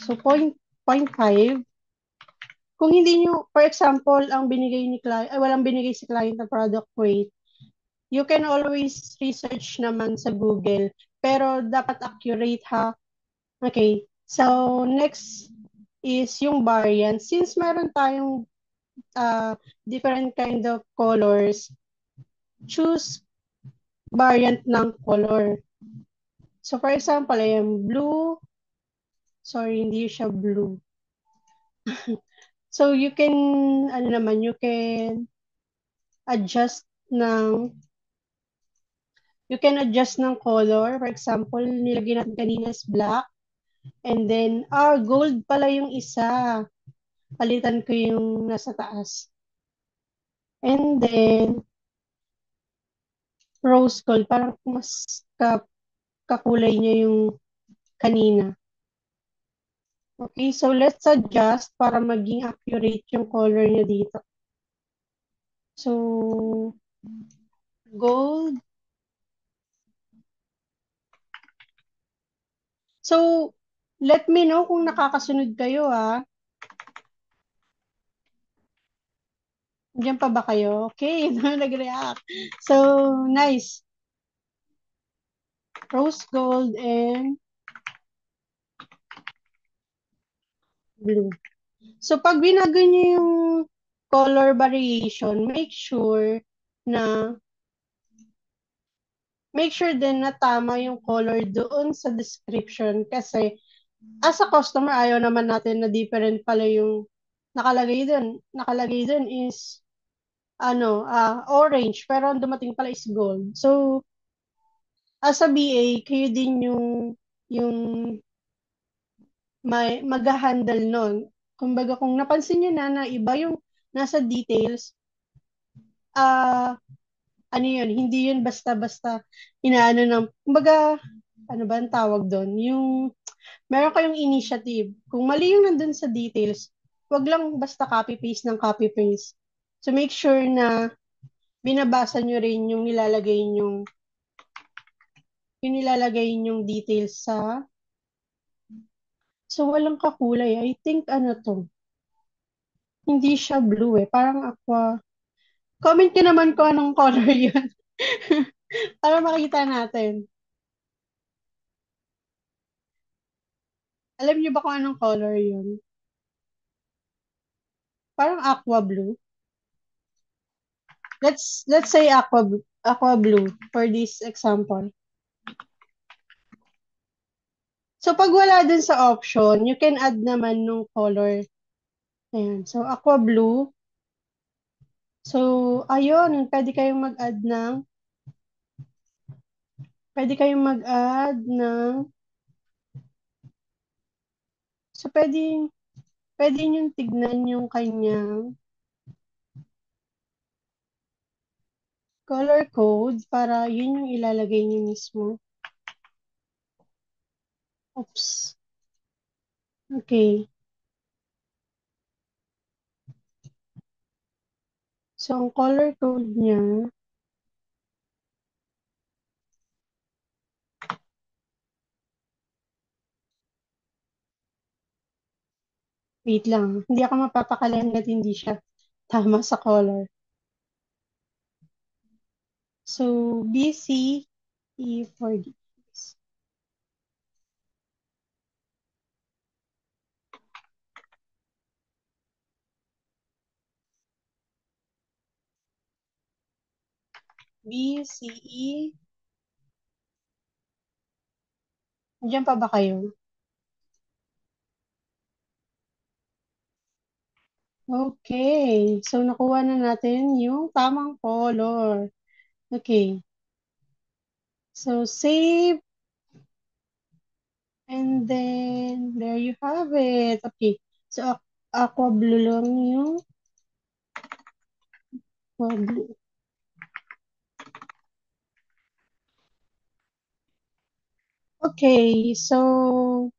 Speaker 3: So, 0.5. Kung hindi nyo, for example, ang binigay ni client, walang binigay si client na product weight, you can always research naman sa Google. Pero, dapat accurate ha. Okay. So, next is yung variant. Since meron tayong different kind of colors, choose variant ng color. So, for example, ayan, blue. Sorry, hindi siya blue. So, you can adjust ng you can adjust ng color. For example, nilagay natin kanina is black. And then, gold pala yung isa. Palitan ko yung nasa taas. And then, rose gold. Parang mas kakulay niya yung kanina. Okay, so let's adjust para maging accurate yung color niya dito. So, gold. So, let me know kung nakakasunod kayo ha. Diyan pa ba kayo? Okay, nag-react. So, nice. Rose gold and blue. So, pag binago niyo yung color variation, na make sure din na tama yung color doon sa description kasi as a customer, ayaw naman natin na different pala yung nakalagay dun. Nakalagay dun is orange, pero ang dumating pala is gold. So, as a BA, kayo din yung mag-handle nun. Kumbaga, kung napansin nyo na iba yung nasa details, hindi yun basta-basta inaano ng, kumbaga, ano ba ang tawag doon? Meron kayong initiative. Kung mali yung nandun sa details, wag lang basta copy-paste ng copy-paste. So, make sure na binabasa nyo rin yung nilalagay nyong details sa. So, walang kakulay. I think to. Hindi siya blue eh. Parang aqua. Comment nyo naman kung anong color yun. Para makita natin. Alam niyo ba kung anong color yun? Parang aqua blue. Let's say aqua blue for this example. So, pag wala dun sa option, you can add naman nung color. Ayan. So, aqua blue. So, ayun, pwede kayong mag-add ng, so, pwede nyo tignan yung kanyang color code para yun yung ilalagay nyo mismo. Oops. Okay. So, ang color code niya, wait lang. Hindi ako mapapakali hanggat hindi siya tama sa color. So, BCE4D. BCE. Diyan pa ba kayo? Okay. So, nakuha na natin yung tamang color. Okay. So, save. And then, there you have it. Okay. So, aqua blue lang yung aqua blue. Okay. So,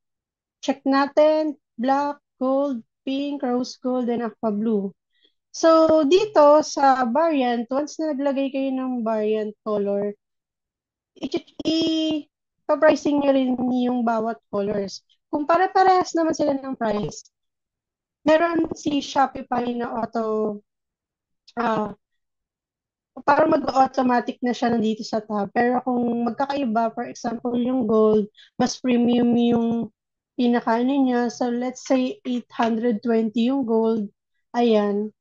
Speaker 3: check natin. Black, gold, pink, rose gold, and aqua blue. So, dito sa variant, once na naglagay kayo ng variant color, i-pricing nyo rin yung bawat colors. Kung pare-parehas naman sila ng price, meron si Shopify na ah, parang mag-automatic na siya nandito sa tab. Pero kung magkakaiba, for example, yung gold, mas premium yung pinakaano niya. So, let's say 820 yung gold. Ayan.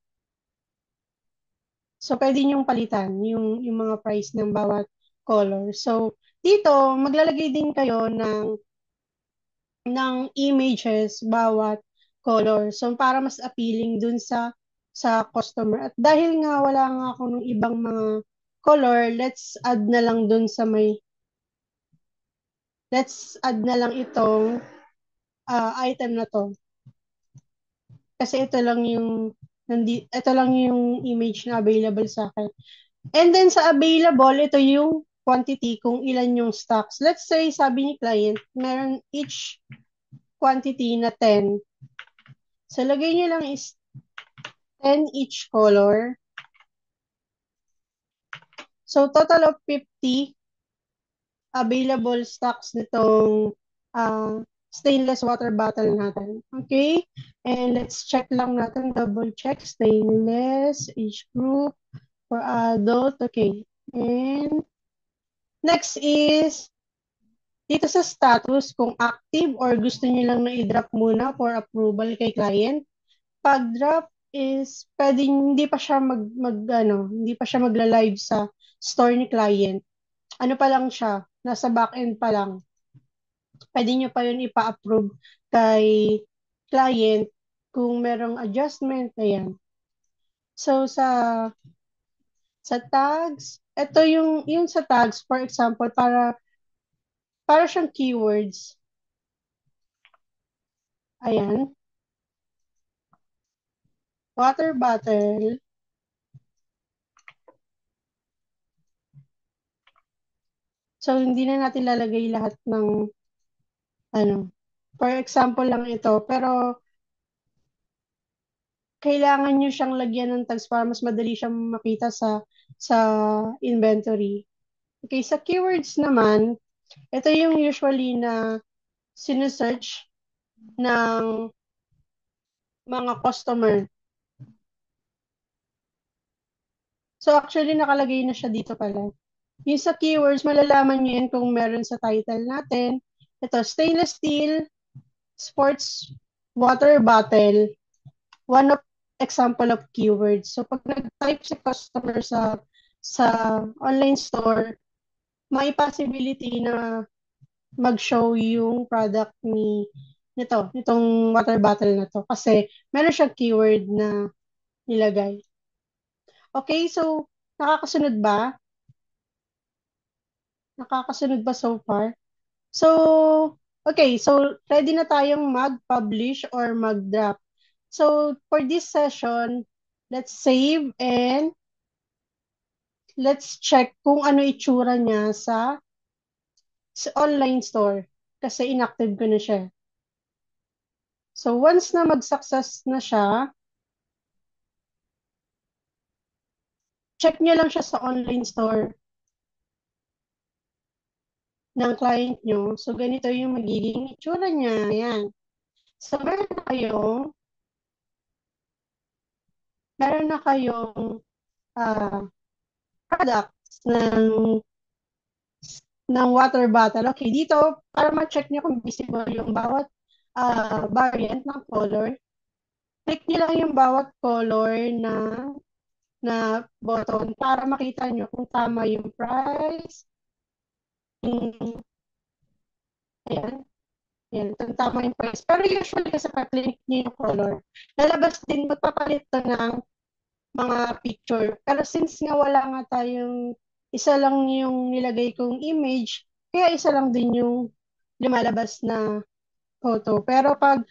Speaker 3: So, pwede niyong palitan yung mga price ng bawat color. So, dito, maglalagay din kayo ng images bawat color. So, para mas appealing dun sa customer. At dahil nga wala nga ako ng ibang mga color, let's add na lang itong item na to. Kasi ito lang yung image na available sa akin. And then sa available, ito yung quantity kung ilan yung stocks. Let's say, sabi ni client, meron each quantity na 10. So, lagay nyo lang is 10 each color. So, total of 50 available stocks nitong stainless water bottle natin. Okay? And let's check lang natin, double check, stainless, age group, for adult. Okay. And next is, dito sa status, kung active or gusto niyo lang na i-drop muna for approval kay client. Pag drop is, pwedeng hindi pa siya hindi pa siya magla-live sa store ni client. Ano pa lang siya, nasa back-end pa lang. Pwede nyo pa yun ipa-approve kay client kung merong adjustment. Ayan. So, sa tags, ito yung sa tags, for example, para siyang keywords. Ayan. Water bottle. So, hindi na natin lalagay lahat ng for example lang ito. Pero, kailangan nyo siyang lagyan ng tags para mas madali siyang makita sa inventory. Okay, sa keywords naman, ito yung usually na sinesearch ng mga customer. So, actually, nakalagay na siya dito pala. Yung sa keywords, malalaman nyo yan kung meron sa title natin. Ito, stainless steel, sports water bottle, one of example of keywords. So, pag nag-type si customer sa online store, may possibility na mag-show yung product nitong water bottle na to. Kasi, meron siyang keyword na nilagay. Okay, so, nakakasunod ba? Nakakasunod ba so far? So, okay, so ready na tayong mag-publish or mag-drop. So, for this session, let's save and let's check kung ano itsura niya sa online store. kasi inactive ko na siya. So, once na mag-success na siya, check nyo lang siya sa online store ng client nyo. So, ganito yung magiging itsura niya. Ayan. So, meron na kayong products ng water bottle. Okay, dito, para ma-check nyo kung visible yung bawat variant ng color, click nyo lang yung bawat color na button para makita nyo kung tama yung price. Ayan. Ayan, kung tama yung price. Pero usually kasi pag-click nyo yung color, lalabas din, magpapalit to ng mga picture. Pero since nga wala nga tayong isa lang yung nilagay kong image, kaya isa lang din yung lumalabas na photo. Pero pag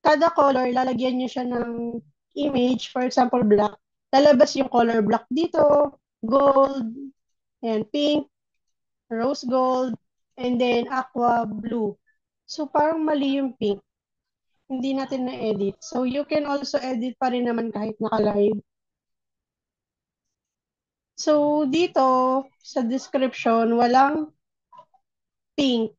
Speaker 3: kada color, lalagyan nyo siya ng image, for example, black, lalabas yung color black dito, gold, and pink, rose gold, and then aqua blue. So, parang mali yung pink. Hindi natin na-edit. So, you can also edit pa rin naman kahit naka-live. So, dito, sa description, walang pink.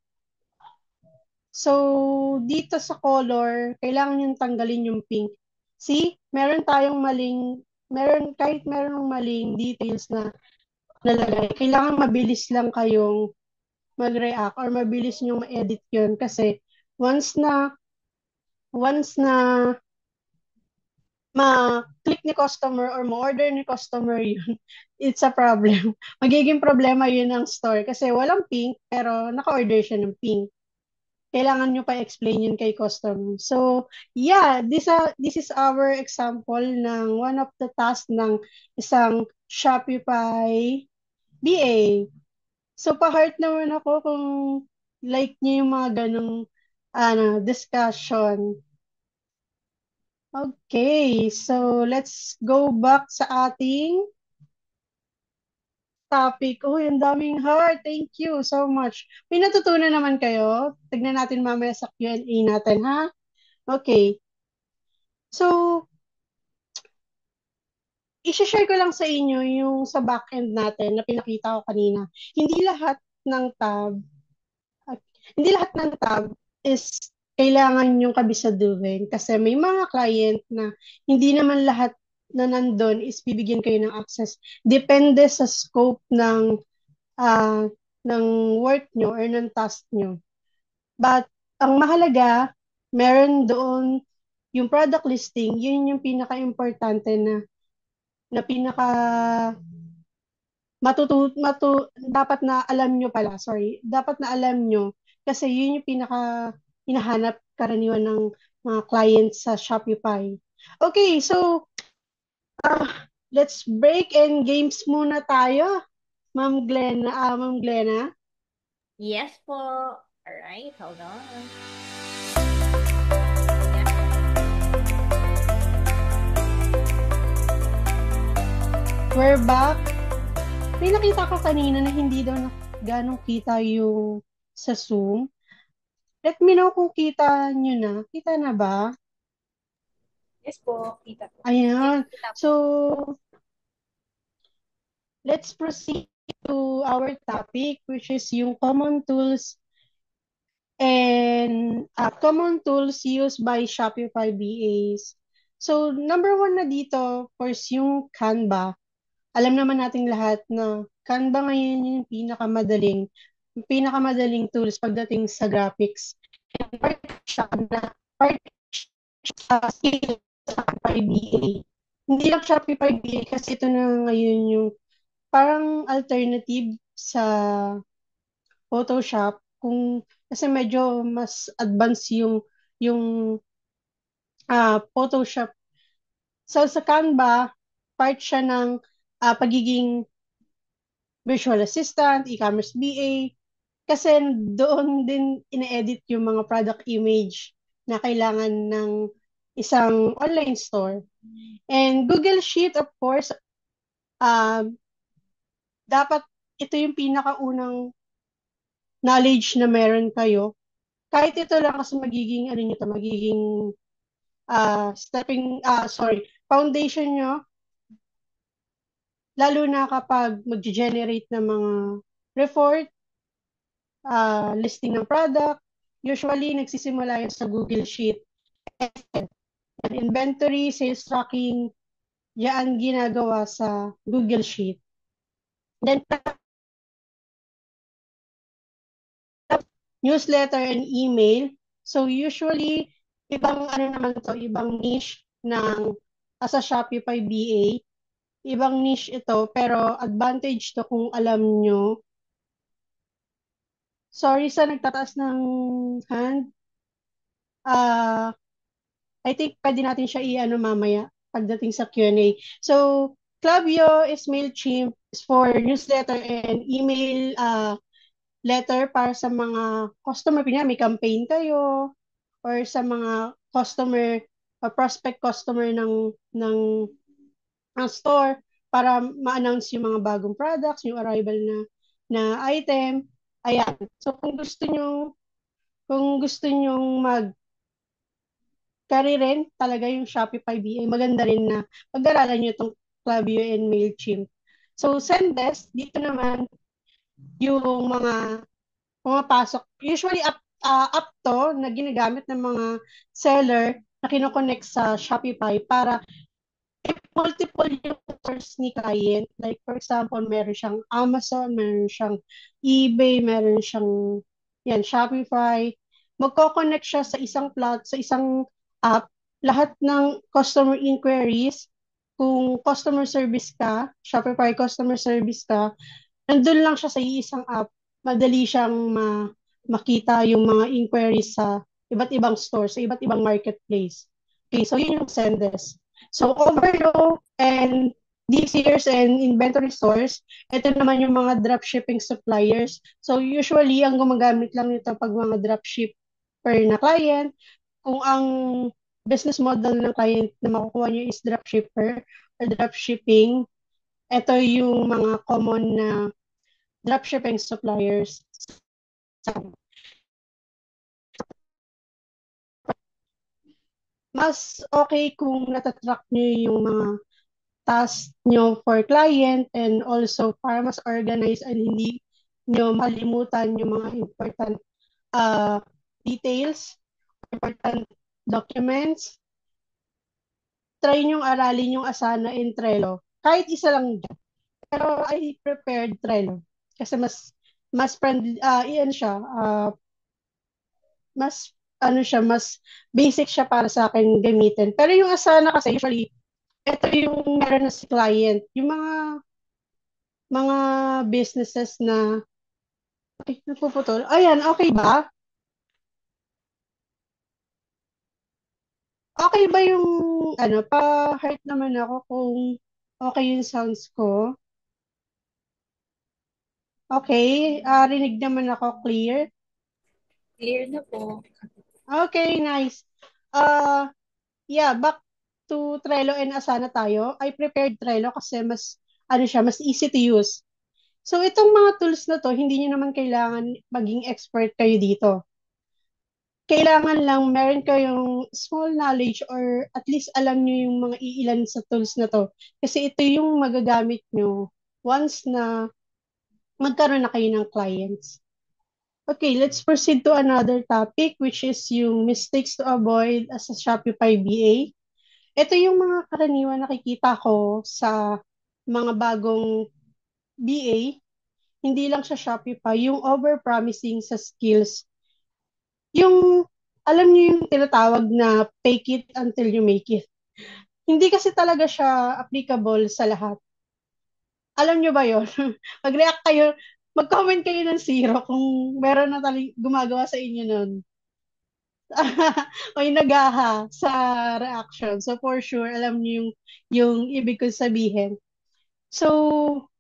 Speaker 3: So, dito sa color, kailangan yung tanggalin yung pink. See? Kahit meron maling details na nalagay, kailangan mabilis lang kayong mag-react or mabilis nyo ma-edit yun kasi once na ma-click ni customer or ma-order ni customer yun, it's a problem. Magiging problema yun ng store kasi walang pink pero naka-order siya ng pink. Kailangan nyo pa explain yun kay customer. So, yeah, this is our example ng one of the tasks ng isang Shopify BA. So, pa-heart naman ako kung like niyo yung mga ganong discussion. Okay, so let's go back sa ating topic. Oh, ang daming heart. Thank you so much. May natutunan naman kayo. Tignan natin mamaya sa Q&A natin, ha? Okay. So, i-share ko lang sa inyo yung sa backend natin na pinakita ko kanina. Hindi lahat ng tab Hindi lahat ng tab is kailangan yung kabisaduhin kasi may mga client na hindi naman lahat na nandun is bibigyan kayo ng access. Depende sa scope ah, ng work nyo or ng task nyo. But ang mahalaga, meron doon yung product listing, yun yung pinaka-importante na pinaka dapat na alam nyo pala, sorry, dapat na alam nyo kasi yun yung hinahanap karaniwan ng mga clients sa Shopify. Okay, so let's break and games muna tayo. Ma'am Glenna.
Speaker 2: Yes po. Alright, hold on.
Speaker 3: We're back. May nakita ko kanina na hindi daw ganong kita yung sa Zoom. Let me know kung kita nyo na. Kita na ba?
Speaker 1: Yes po, kita po.
Speaker 3: Ayan.
Speaker 2: Yes, kita po.
Speaker 3: So, let's proceed to our topic, which is yung common tools used by Shopify BAs. So, number one na dito, of course, yung Canva. Alam naman nating lahat na Canva ngayon yung pinakamadaling tools pagdating sa graphics. And part sa skill sa Shopify BA. Hindi lang Shopify BA kasi ito na ngayon yung parang alternative sa Photoshop kasi medyo mas advanced yung Photoshop. So sa Canva, part siya ng pagiging virtual assistant, e-commerce BA, kasi doon din ine-edit yung mga product image na kailangan ng isang online store. And Google Sheet, of course, dapat ito yung pinakaunang knowledge na meron kayo kahit ito lang kasi magiging, ano nyo to, magiging foundation nyo, lalo na kapag mag-generate ng mga report, listing ng product, usually nagsisimula yun sa Google Sheet. Inventory, sales tracking, yan ginagawa sa Google Sheet. Then, newsletter and email. So, usually, ibang ano naman to, ibang niche ng as a Shopify BA. Ibang niche ito, pero advantage to kung alam nyo. Sorry sa nagtataas ng hand. I think pwede natin siya i-ano mamaya pagdating sa Q&A. So, Klaviyo is MailChimp is for newsletter and email letter para sa mga customer. Pinya, may campaign kayo or sa mga customer prospect customer ng store para ma-announce yung mga bagong products, yung arrival na item. Ayan. So, kung gusto nyo mag carry rin talaga yung Shopify BA. Maganda rin na pag-aralan nyo itong Klaviyo and MailChimp. So, Zendesk, dito naman yung mga pumapasok. Usually, up to na ginagamit ng mga seller na kinoconnect sa Shopify para multiple yung stores ni client. Like, for example, meron siyang Amazon, meron siyang eBay, meron siyang Shopify. Magko-connect siya sa isang app. Lahat ng customer inquiries, kung customer service ka, Shopify customer service ka, nandun lang siya sa isang app. Madali siyang makita yung mga inquiries sa iba't ibang stores, sa iba't ibang marketplace. Okay, so yun yung Zendesk. So, Overflow and DCers and inventory stores, ito naman yung mga dropshipping suppliers. So, usually, ang gumagamit lang nito pag mga dropshipper na client, kung ang business model ng client na makukuha nyo is dropshipper or dropshipping, ito yung mga common na dropshipping suppliers. Mas okay kung natatrack nyo yung mga task nyo for client and also para mas organized and hindi nyo malimutan yung mga important details, important documents. Try nyong aralin yung Asana and Trello. Kahit isa lang dyan. Pero I prepared Trello. Kasi mas friendly, iyan siya, mas mas basic siya para sa akin gamitin. Pero yung Asana kasi usually ito yung meron na si client, yung mga businesses na nagpuputol. Ayan, okay ba? Okay ba yung pa-heart naman ako kung okay yung sounds ko? Okay, rinig naman ako clear.
Speaker 1: Clear na po.
Speaker 3: Okay, nice. Back to Trello and Asana tayo. I prepared Trello kasi mas easy to use. So, itong mga tools na to, hindi nyo naman kailangan maging expert kayo dito. Kailangan lang meron kayong small knowledge or at least alam nyo yung mga iilan sa tools na to. Kasi ito yung magagamit nyo once na magkaroon na kayo ng clients. Okay, let's proceed to another topic which is yung mistakes to avoid as a Shopify BA. Ito yung mga karaniwan nakikita ko sa mga bagong BA, hindi lang sa Shopify, yung over-promising sa skills. Yung, alam niyo yung tinatawag na fake it until you make it. Hindi kasi talaga siya applicable sa lahat. Alam niyo ba yon? Mag-react kayo, mag-comment kayo ng zero kung meron na gumagawa sa inyo nun. May nagaha sa reaction. So for sure, alam niyo yung ibig ko sabihin. So,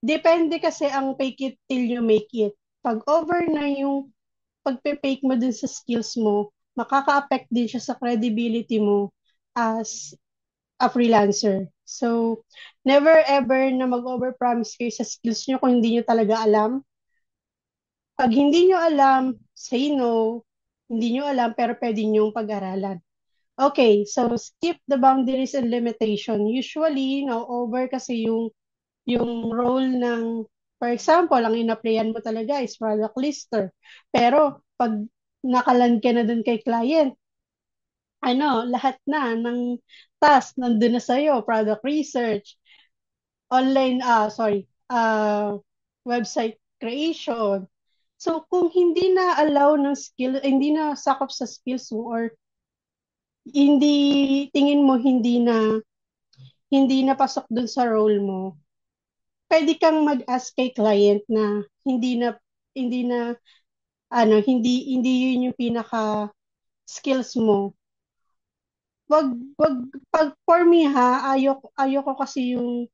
Speaker 3: depende kasi ang fake it till you make it. Pag over na yung pagpe-fake mo dun sa skills mo, makaka-affect din siya sa credibility mo as a freelancer. So, never ever na mag-overpromise kayo sa skills nyo kung hindi nyo talaga alam. Pag hindi nyo alam, say no, hindi nyo alam pero pwede nyong pag-aralan. Okay, so skip the boundaries and limitation. Usually, over kasi yung role ng, for example, ang in-applyan mo talaga is product lister. Pero pag nakaland ka na dun kay client, lahat na ng task nandun na sa'yo, product research, online, website creation. So, kung hindi na allow ng skill, hindi na sakop sa skills mo or hindi, tingin mo hindi na pasok dun sa role mo, pwede kang mag-ask kay client na hindi na, hindi yun yung pinaka skills mo. Wag, wag, for me ha, ayoko kasi yung,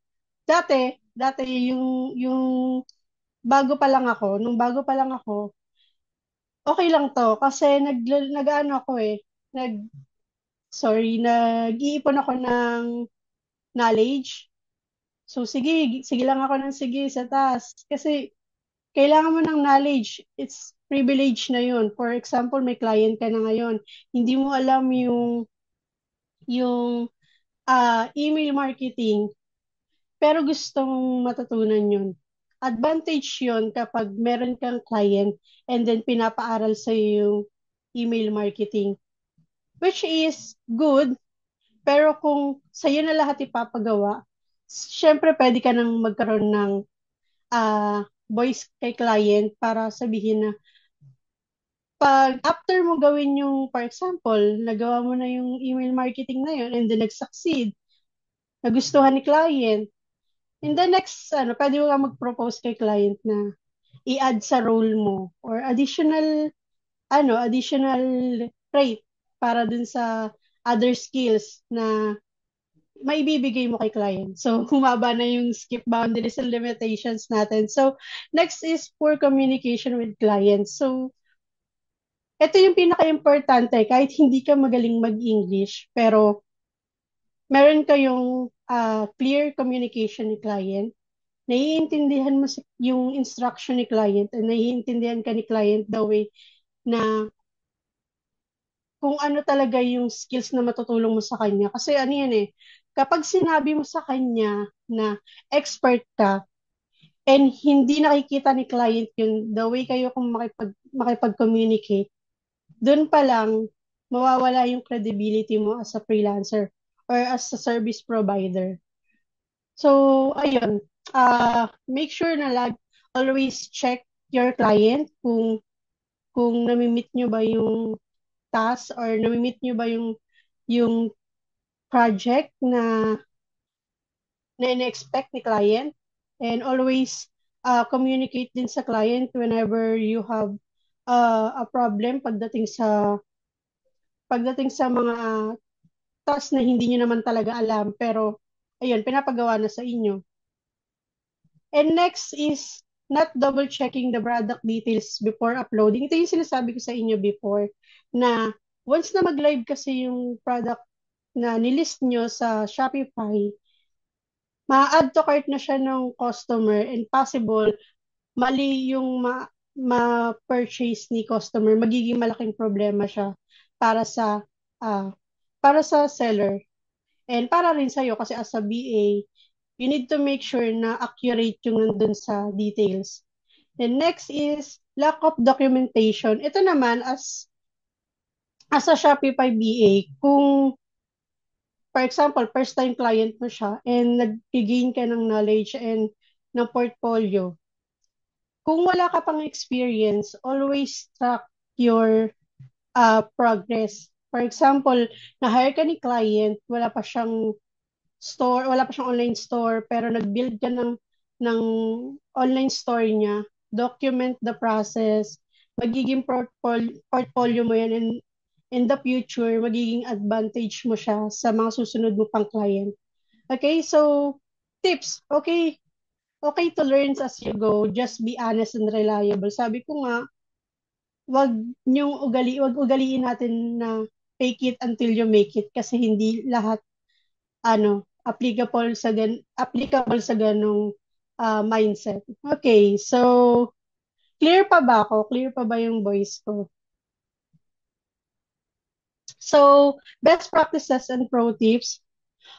Speaker 3: dati yung nung bago pa lang ako, okay lang to, kasi nag-ano ako nag, nag-iipon ako ng knowledge. So, sige lang ako ng sige sa task. Kasi, kailangan mo ng knowledge. It's privilege na yun. For example, may client ka na ngayon. Hindi mo alam yung email marketing, pero gusto mong matutunan yun. Advantage yun kapag meron kang client and then pinapaaral sa yung email marketing. Which is good, pero kung sa'yo na lahat ipapagawa, syempre pwede ka nang magkaroon ng voice kay client para sabihin na pag after mo gawin yung, for example, nagawa mo na yung email marketing na yun and then nag-succeed, nagustuhan ni client, in the next, pwede mo nga mag-propose kay client na i-add sa role mo or additional rate para dun sa other skills na maibibigay mo kay client. So, humaba na yung skip boundaries and limitations natin. So, next is poor communication with clients. So, ito yung pinaka-importante. Kahit hindi ka magaling mag-English, pero meron kayong clear communication ni client, naiintindihan mo yung instruction ni client, at naiintindihan ka ni client the way na kung ano talaga yung skills na matutulong mo sa kanya. Kasi ano yan kapag sinabi mo sa kanya na expert ka and hindi nakikita ni client yung the way kayo kung makipag-communicate, dun pa lang mawawala yung credibility mo as a freelancer or as a service provider. So, ayun. Make sure na always check your client kung nami-meet nyo ba yung task or nami-meet nyo ba yung project na in-expect ni client, and always communicate din sa client whenever you have a problem pagdating sa mga task na hindi nyo naman talaga alam pero ayun, pinapagawa na sa inyo. And next is not double checking the product details before uploading. Ito yung sinasabi ko sa inyo before na once na mag-live kasi yung product na nilist nyo sa Shopify, ma-add to cart na siya ng customer and possible mali yung ma-purchase ni customer, magiging malaking problema siya para sa ah, para sa seller and para rin sa'yo kasi as a BA, you need to make sure na accurate yung nandun sa details. And next is lack of documentation. Ito naman as a Shopify BA, kung for example, first time client mo siya and nag-gain ka ng knowledge and ng portfolio, kung wala ka pang experience, always track your progress. For example, na-hire ka ni client, wala pa siyang store, wala pa siyang online store, pero nag-build ka ng online store niya, document the process, magiging portfolio mo yan, and in the future, magiging advantage mo siya sa mga susunod mo pang client. Okay, so tips. Okay to learn as you go. Just be honest and reliable. Sabi ko nga, wag ugaliin natin na fake it until you make it kasi hindi lahat applicable sa ganong mindset. Okay, so Clear pa ba ako? Clear pa ba yung voice ko? So, best practices and pro tips.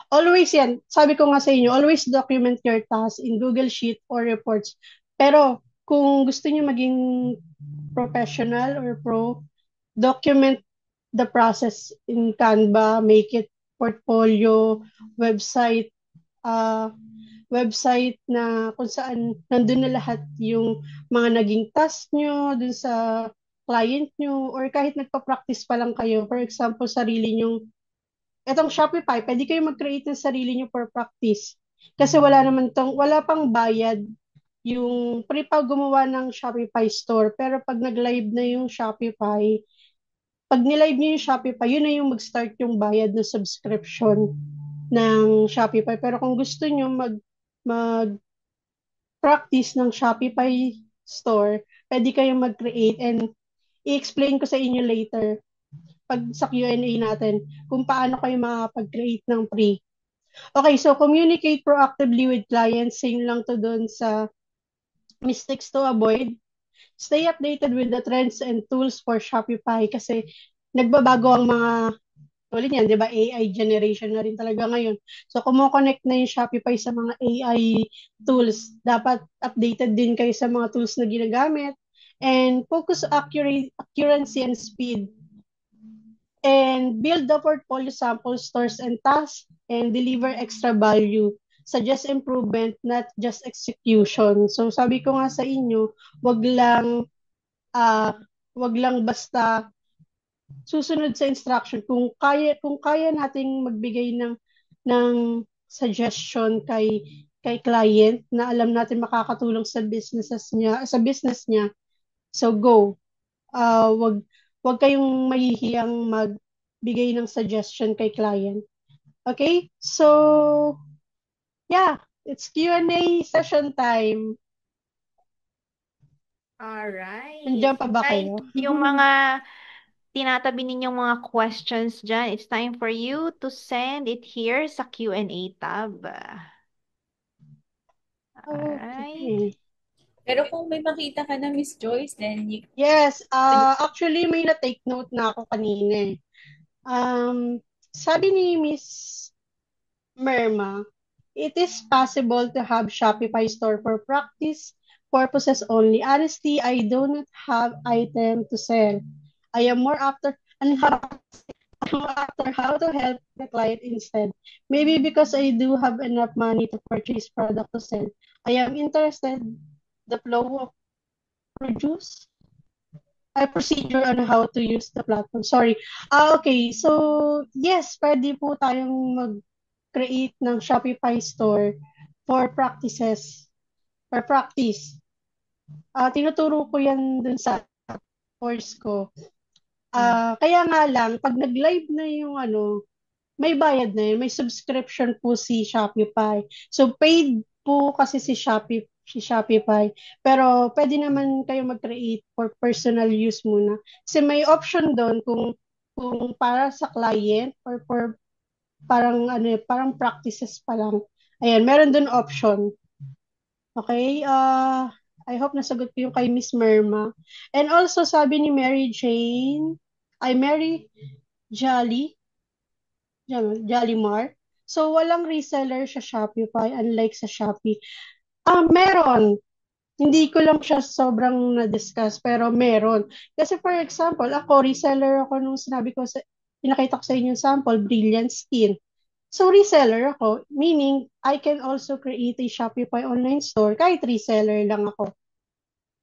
Speaker 3: Always yan. Sabi ko nga sa inyo, always document your tasks in Google Sheet or reports. Pero, kung gusto niyo maging professional or pro, document the process in Canva, make it portfolio, website, uh, website na kung saan nandun na lahat yung mga naging task nyo dun sa client nyo or kahit nagpa-practice pa lang kayo. For example, sarili nyong, etong Shopify, pwede kayo mag-create ng sarili nyo for practice. Kasi wala pang bayad yung pre-pa gumawa ng Shopify store. Pero pag nag-live na yung Shopify, pag nilive niyo yung Shopify, yun na yung mag-start yung bayad ng subscription ng Shopify. Pero kung gusto niyo mag-practice ng Shopify store, pwede kayong mag-create and i-explain ko sa inyo later pag sa Q&A natin kung paano kayo makapag-create ng free. Okay, so communicate proactively with clients. Same lang to doon sa mistakes to avoid. Stay updated with the trends and tools for Shopify kasi nagbabago ang mga tulad yan, di ba? AI generation na rin talaga ngayon. So, kumo-connect na yung Shopify sa mga AI tools. Dapat updated din kayo sa mga tools na ginagamit. And focus accuracy and speed. And build the portfolio sample stores and tasks and deliver extra value. Suggest improvement, not just execution. So, sabi ko nga sa inyo, ah wag lang basta susunod sa instruction. Kung kaya nating magbigay ng suggestion kay client na alam natin makakatulong sa business niya, so go. Wag kayong mahihiyang magbigay ng suggestion kay client. Okay? So, yeah, it's Q&A session time.
Speaker 2: Alright.
Speaker 3: Nandiyan pa ba
Speaker 2: Guys,
Speaker 3: kayo?
Speaker 2: yung mga tinatabi ninyong mga questions dyan, it's time for you to send it here sa Q&A tab. Alright.
Speaker 3: Okay.
Speaker 1: Pero kung may makita ka na Miss Joyce, then
Speaker 3: Yes, actually may na-take note na ako kanina eh. Sabi ni Miss Merma, it is possible to have Shopify store for practice purposes only. Honestly, I do not have item to sell. I am more after how to help the client instead. Maybe because I do have enough money to purchase product to sell. I am interested the flow of produce a procedure on how to use the platform. Sorry. Okay. So, yes, pwede po tayong mag-create ng Shopify store for practices, for practice. Tinuturo ko yan dun sa course ko. Kaya nga lang, pag nag-live na yung may bayad na yun, may subscription po si Shopify. So, paid po kasi si Shopify. Pero, pwede naman kayo mag-create for personal use muna. Kasi may option doon kung para sa client or for parang practices pa lang. Ayan, meron doon option. Okay? I hope nasagot ko yung kay Miss Merma. And also, sabi ni Mary Jolly, Jollimar. So, walang reseller sa Shopify unlike sa Shopee. Meron. Hindi ko lang siya sobrang na-discuss, pero meron. Kasi for example, ako, reseller ako nung pinakita ko sa inyo yung sample, Brilliant Skin. So, reseller ako, meaning I can also create a Shopify online store kahit reseller lang ako.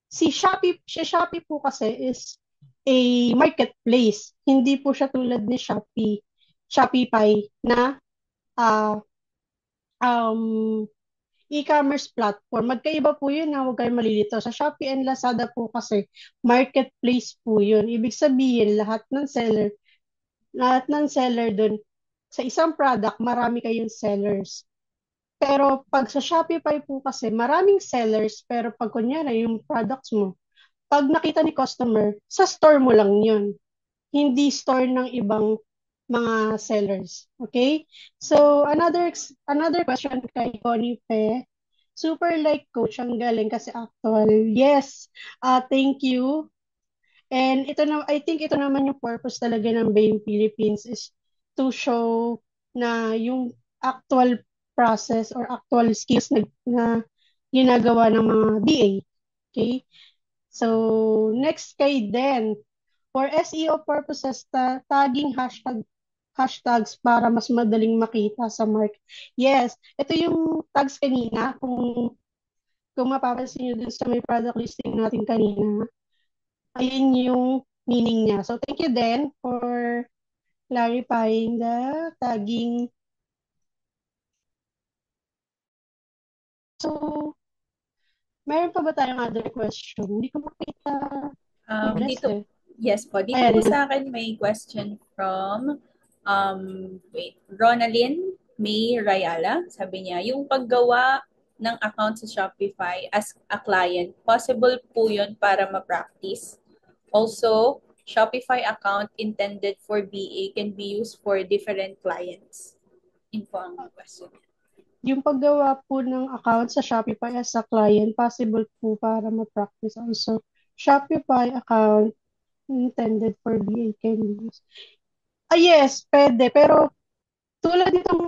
Speaker 3: Si Shopee po kasi is a marketplace. Hindi po siya tulad ni Shopify na ah, um, e-commerce platform. Magkaiba po yun na huwag kayong malilito. Sa Shopee and Lazada po kasi marketplace po yun. Ibig sabihin lahat ng seller dun sa isang product, marami kayong sellers. Pero pag sa Shopify po kasi, maraming sellers, pero pag kunyari yung products mo, pag nakita ni customer, sa store mo lang yun. Hindi store ng ibang mga sellers. Okay? So, another question kay Connie Pe. super like coach, ang galing kasi actual. Yes, thank you. And ito na, I think ito naman yung purpose talaga ng Bain Philippines is to show na yung actual process or actual skills na ginagawa ng mga BA. Okay? So, next kay Den. For SEO purposes, tagging hashtags para mas madaling makita sa market. Yes, ito yung tags kanina. Kung mapapansin nyo dun sa may product listing natin kanina, ayun yung meaning niya. So, thank you then for clarifying the tagging. So, meron pa ba tayong other question? Hindi ko makita ni Bless
Speaker 1: Dito,
Speaker 3: eh.
Speaker 1: yes po, dito
Speaker 3: Ayan,
Speaker 1: po
Speaker 3: yan.
Speaker 1: sa akin may question from, Ronalyn May Rayala. Sabi niya, yung paggawa ng account sa Shopify as a client, possible po yun para ma-practice. Also, Shopify account intended for BA can be used for different clients. Yun po ang question.
Speaker 3: Yung paggawa po ng account sa Shopify as a client, possible po para ma-practice also. Shopify account intended for BA can be used. Yes, pwede. Pero tulad nitong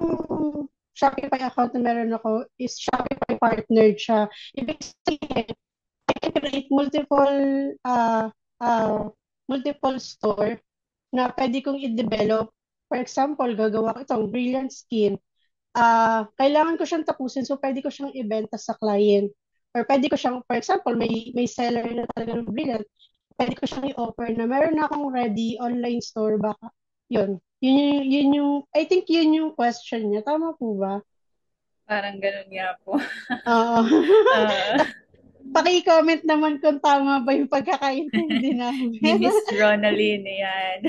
Speaker 3: Shopify account na meron ako is Shopify partnered siya. Ibig sabihin, I can create uh, uh, multiple store na pwede kong i-develop. For example, gagawa ko itong Brilliant Skin. Kailangan ko siyang tapusin so pwede ko siyang ibenta sa client. Or pwede ko siyang, for example, may seller na talaga ng Brilliant, pwede ko siyang i-offer na meron na akong ready online store baka. I think yun yung question niya. Tama po ba?
Speaker 1: Parang ganun nga po.
Speaker 3: Oo.
Speaker 1: uh,
Speaker 3: Paki-comment naman kung tama ba yung pagkakaintindi
Speaker 1: ni
Speaker 3: namin.
Speaker 1: Miss Ronaldine, ayan.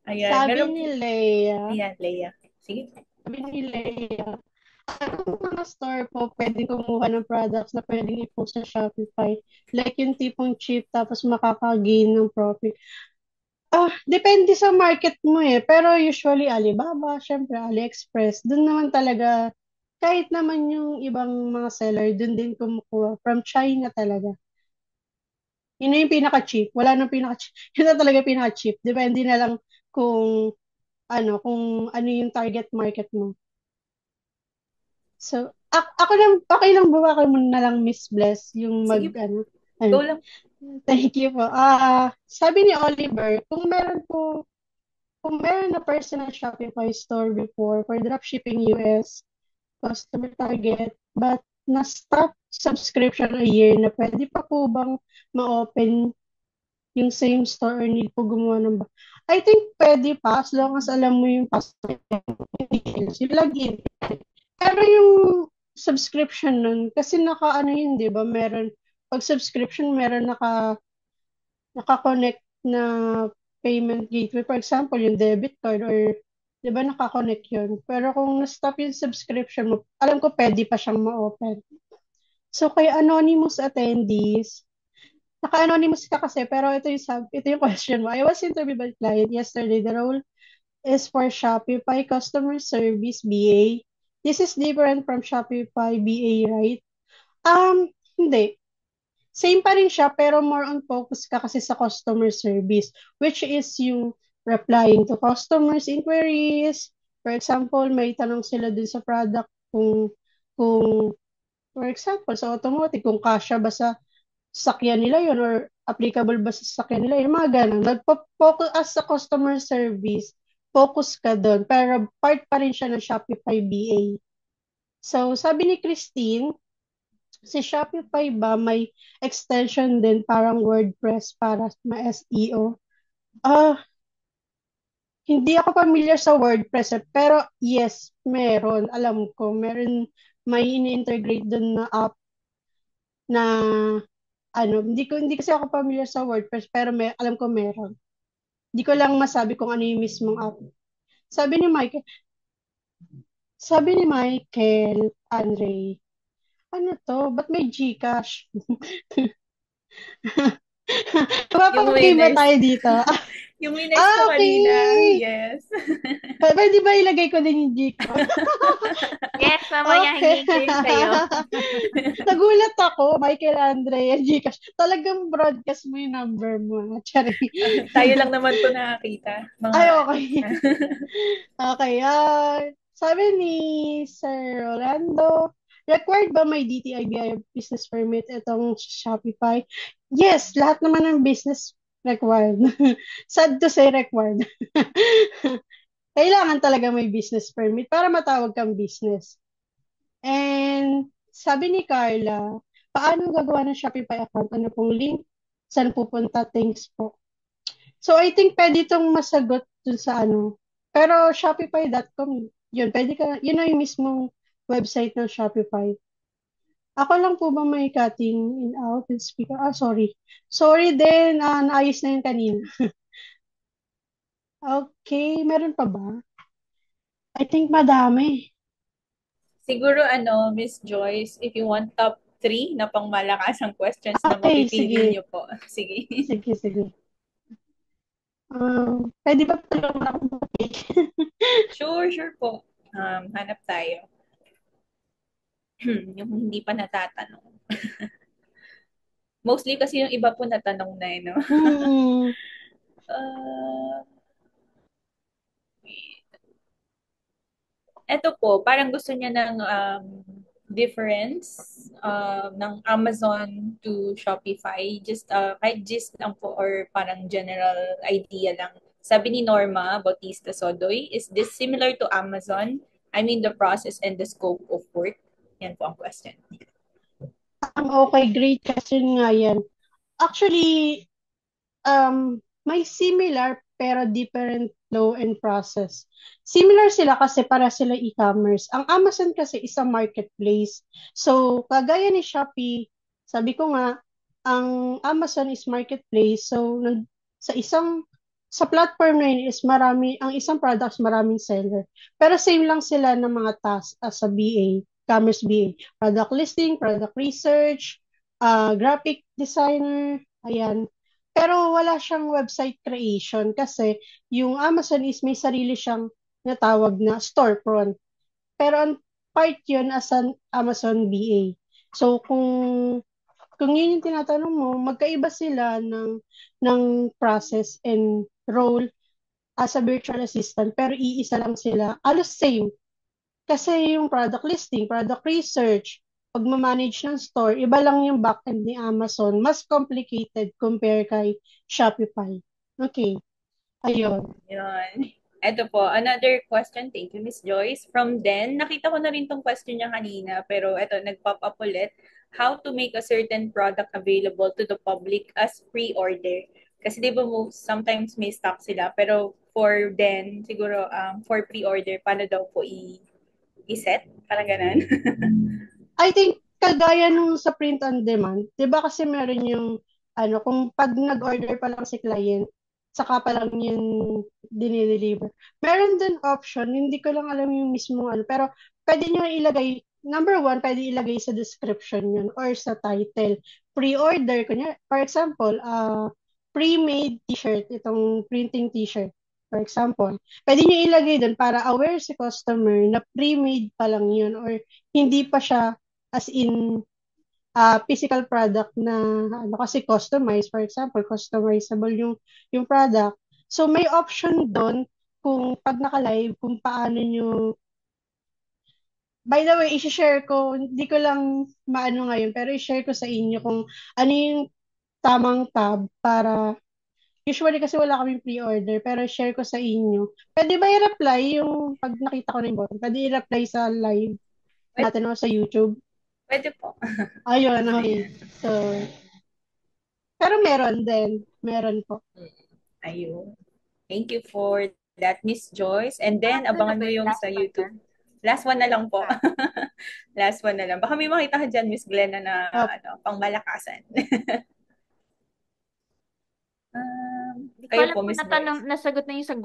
Speaker 1: Ayan,
Speaker 3: Sabi
Speaker 1: meron
Speaker 3: ni
Speaker 1: po.
Speaker 3: Leia,
Speaker 1: Ayan, Leia. Sige.
Speaker 3: sabi ni Leia, anong mga store po pwede kumuha ng products na pwedeng i-post sa Shopify? Like yung tipong cheap tapos makaka-gain ng profit. Depende sa market mo eh. Pero usually Alibaba, syempre AliExpress, dun naman talaga, kahit naman yung ibang mga seller, dun din kumukuha. From China talaga. Yun na yung pinaka-cheap. Wala nang pinaka-cheap. Yun na talaga pinaka-cheap. Depende na lang kung kung ano yung target market mo. So, ako lang, okay lang ba ako na lang Miss Bless yung
Speaker 1: Sige,
Speaker 3: ano.
Speaker 1: go lang.
Speaker 3: Thank you po. Sabi ni Oliver, kung meron na personal Shopify store before for dropshipping US customer target, but na-stop subscription a year na pwede pa po bang ma-open yung same store or need po gumawa ng I think pwede pa as long as alam mo yung password yung details, yung login. Pero yung subscription nun, kasi naka-ano yun, di ba? Pag subscription, meron naka-connect na payment gateway. For example, yung debit card or, di ba, naka-connect yun. Pero kung na-stop yung subscription mo, alam ko pwede pa siyang ma-open. So, kay anonymous attendees, naka-anonymous ka kasi, pero ito yung question mo. I was interviewed by a client yesterday. The role is for Shopify Customer Service BA. This is different from Shopify BA, right? Hindi. Same pa rin siya, pero more on focus ka kasi sa customer service, which is yung replying to customers' inquiries. For example, may tanong sila dun sa product kung for example, sa automotive, kung kasya ba sa sakyan nila yun or applicable ba sa sakyan nila yun, mga ganun. Nagpo-focus as sa customer service, focus ka doon. Pero part pa rin siya ng Shopify BA. So, sabi ni Christine, si Shopify ba may extension din parang WordPress para ma-SEO? Hindi ako familiar sa WordPress pero yes, meron. Alam ko, may ini-integrate dun na app na hindi kasi ako familiar sa WordPress pero alam ko meron. Hindi ko lang masabi kung ano yung mismong app. Sabi ni Michael, sabi ni Michael, Andre, ano to? Ba't may GCash?
Speaker 1: Yung
Speaker 3: Mapapag-game ba
Speaker 1: winners.
Speaker 3: tayo dito?
Speaker 1: Yung winners po kanina.
Speaker 3: Okay.
Speaker 1: Yes.
Speaker 3: Pwede ba ilagay ko din yung Gcash?
Speaker 2: Yes, mamaya
Speaker 3: Okay.
Speaker 2: hingin ko yun sa'yo.
Speaker 3: Nagulat ako, Michael Andre, Gcash. Talagang broadcast mo yung number mo. Charing.
Speaker 1: Tayo lang naman po nakakita. Mga,
Speaker 3: Ay, okay. Okay. Sabi ni Sir Rolando, required ba may DTI business permit itong Shopify? Yes, lahat naman ng business required. Sad to say required. Kailangan talaga may business permit para matawag kang business. And sabi ni Carla, paano gagawa ng Shopify account? Ano pong link? Saan pupunta? Thanks po. So, I think pwede itong masagot dun sa ano. Pero Shopify.com, yun, pwede ka, yun na yung mismong website ng Shopify. Ako lang po ba may cutting in out and speaker? Sorry. Sorry din, naayos na yun kanina. Okay, meron pa ba? I think madami.
Speaker 1: siguro Miss Joyce, if you want top 3 na pangmalakasang questions na
Speaker 3: Okay,
Speaker 1: mapipili
Speaker 3: sige.
Speaker 1: niyo po. Sige.
Speaker 3: Sige, sige. Pwede ba tulungan ako mag-pick?
Speaker 1: Sure po. Hanap tayo. Yung hindi pa natatanong. Mostly kasi yung iba po natanong na no?
Speaker 3: Hmm.
Speaker 1: Uh, Eto po, parang gusto niya ng difference ng Amazon to Shopify. Just kahit gist lang po or parang general idea lang. Sabi ni Norma Bautista Sodoy, is this similar to Amazon? I mean the process and the scope of work? Yan po ang question.
Speaker 3: Okay, great question nga yan. Actually, may similar pero different flow and process. Similar sila kasi para sila e-commerce. Ang Amazon kasi is a marketplace. So, kagaya ni Shopee, sabi ko nga, ang Amazon is marketplace. So, sa platform na yun is ang isang products maraming seller. Pero same lang sila ng mga tasks as a BA, commerce BA. Product listing, product research, graphic designer, ayan. Pero wala siyang website creation kasi yung Amazon is may sarili siyang natawag na storefront. Pero ang part yun as an Amazon BA. So kung yun yung tinatanong mo, magkaiba sila ng process and role as a virtual assistant pero iisa lang sila. Alos same. Kasi yung product listing, product research, pagmamanage ng store, iba lang yung backend ni Amazon. Mas complicated compare kay Shopify. Okay, ayun.
Speaker 1: Yun. Eto po, another question. Thank you, Miss Joyce. From Den, nakita ko na rin tong question niya kanina, pero eto, nag-pop up ulit. How to make a certain product available to the public as pre-order? Kasi di ba sometimes may stock sila, pero for Den, siguro for pre-order, paano daw po i-set? Parang ganun.
Speaker 3: I think kagaya nung sa print on demand, 'di ba kasi meron yung kung pag nag-order pa lang si client, saka pa lang yun dinideliver. Meron din option, hindi ko lang alam yung mismo pero pwede nyo ilagay, number one, pwede ilagay sa description yun or sa title. Pre-order, kunya, for example, pre-made t-shirt, itong printing t-shirt. For example, pwede nyo ilagay doon para aware si customer na pre-made pa lang yun or hindi pa siya as in physical product na kasi customized, for example, customizable yung product. So may option doon kung pag naka-live kung paano nyo. By the way, i-share ko, hindi ko lang maano ngayon, pero i-share ko sa inyo kung ano yung tamang tab para usually kasi wala kaming pre-order, pero share ko sa inyo. Pwede ba i-reply yung pag nakita ko na yung button? Pwede i-reply sa live
Speaker 1: Pwede,
Speaker 3: natin o sa YouTube?
Speaker 1: pwede po.
Speaker 3: Ayun,
Speaker 1: Gusto
Speaker 3: okay.
Speaker 1: niya.
Speaker 3: So, pero meron din. Meron po.
Speaker 1: Ayun. Thank you for that, Miss Joyce. And then,
Speaker 2: Pangatlo na
Speaker 1: abangan
Speaker 2: ba
Speaker 1: nyo
Speaker 2: yung
Speaker 1: yung
Speaker 2: last
Speaker 1: sa
Speaker 2: one na?
Speaker 1: YouTube. Last one na lang po.
Speaker 2: Ah,
Speaker 1: Last one na lang. Baka may makita ka dyan, Miss Glenna, na
Speaker 3: Up.
Speaker 1: pangmalakasan.
Speaker 2: Hindi ko
Speaker 1: Kayo
Speaker 2: alam
Speaker 1: po,
Speaker 2: kung
Speaker 1: Miss Joyce.
Speaker 2: nasagot na yung sa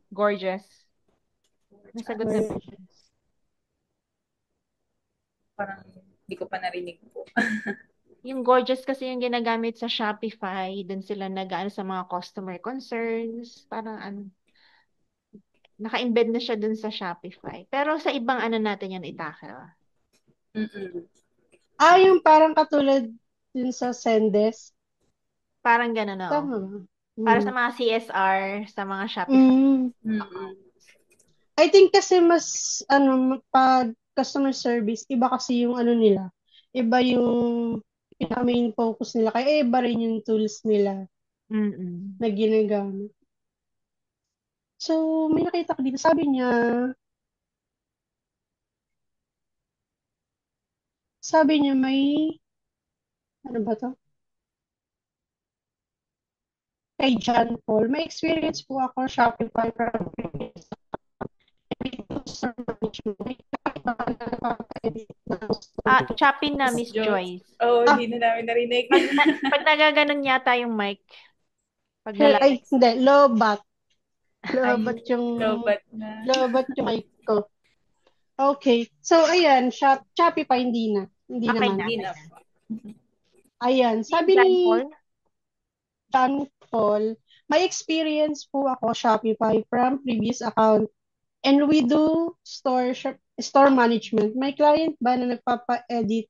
Speaker 2: gorgeous. Nasagot na ba siya?
Speaker 1: Parang hindi ko pa narinig po.
Speaker 2: Yung gorgeous kasi yung ginagamit sa Shopify, dun sila nag-ano sa mga customer concerns, parang ano. Naka-embed na siya dun sa Shopify. Pero sa ibang ano natin yan itackle.
Speaker 1: Mm-mm.
Speaker 3: Yung parang katulad dun sa Zendesk.
Speaker 2: Parang gano'n, oo.
Speaker 3: Tama ba?
Speaker 2: Para sa
Speaker 3: Mm.
Speaker 2: mga CSR, sa mga Shopify
Speaker 3: Mm.
Speaker 1: Mm-mm.
Speaker 2: accounts.
Speaker 3: I think kasi mas, pag customer service, iba kasi yung ano nila. Iba yung pinaka-main focus nila. Kaya iba rin yung tools nila
Speaker 2: Mm.
Speaker 3: na ginagamit. So, may nakita ko dito. Sabi niya may, ano ba to? Kay John Paul. May experience po ako Shopify from previous store management. May nakaka-edit ng store.
Speaker 2: Shopee na,
Speaker 1: Miss
Speaker 2: Miss
Speaker 1: Joyce.
Speaker 2: Joyce.
Speaker 1: Oh,
Speaker 3: Ah,
Speaker 1: hindi na namin narinig.
Speaker 2: Pag nagaganon yata yung mic, pag
Speaker 3: ay,
Speaker 2: nalapit.
Speaker 3: hindi. Lobat.
Speaker 1: Ayun,
Speaker 3: Lobat yung,
Speaker 1: lobat na.
Speaker 3: lobat yung mic ko. Okay. So, ayan. Shopify, hindi na. Hindi
Speaker 2: Okay
Speaker 3: naman
Speaker 2: na,
Speaker 1: Hindi
Speaker 3: po.
Speaker 2: okay
Speaker 1: na
Speaker 2: na.
Speaker 1: po.
Speaker 3: Ayan.
Speaker 2: Yung
Speaker 3: Sabi ni
Speaker 2: John Paul?
Speaker 3: John Paul, may experience po ako Shopify from previous account. And we do store management. May client ba na nagpapa-edit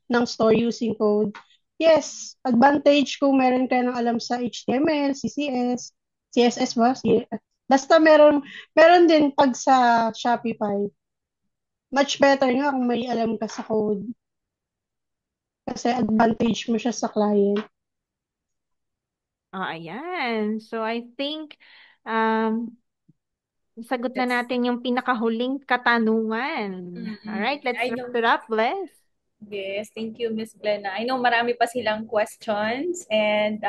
Speaker 3: ng store using code? Yes, advantage kung meron ka ng alam sa HTML, CSS, CSS ba? Basta meron din pag sa Shopify. Much better nga kung may alam ka sa code kasi advantage mo siya sa client.
Speaker 2: Ayan. So, I think, um, sagot na
Speaker 1: That's,
Speaker 2: natin yung pinakahuling katanungan. Alright, let's
Speaker 1: I
Speaker 2: wrap
Speaker 1: know.
Speaker 2: it up, Bless.
Speaker 1: Yes, thank you, Miss Glenna. I know marami pa silang questions and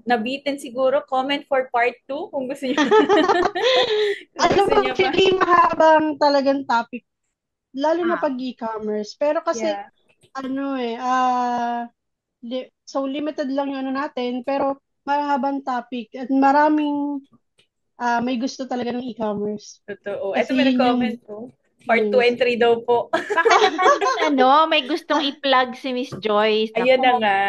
Speaker 1: nabitin siguro. Comment for part 2 kung gusto niyo. Kung
Speaker 3: Alam
Speaker 1: gusto
Speaker 3: mo,
Speaker 1: niyo pa.
Speaker 3: actually, mahabang talagang topic, lalo na
Speaker 2: Ah,
Speaker 3: pag e-commerce. Pero kasi,
Speaker 1: Yeah.
Speaker 3: ano eh, so limited lang yung ano natin, pero mahabang topic at maraming may gusto talaga ng e-commerce.
Speaker 1: Totoo. Ito
Speaker 3: Kasi
Speaker 1: may
Speaker 3: yun yung
Speaker 1: nag-comment po. Part 2
Speaker 3: yes.
Speaker 1: and 3 daw po.
Speaker 2: baka naman, may gustong i-plug si Miss Joyce.
Speaker 1: Ayan na
Speaker 2: Ako,
Speaker 1: nga.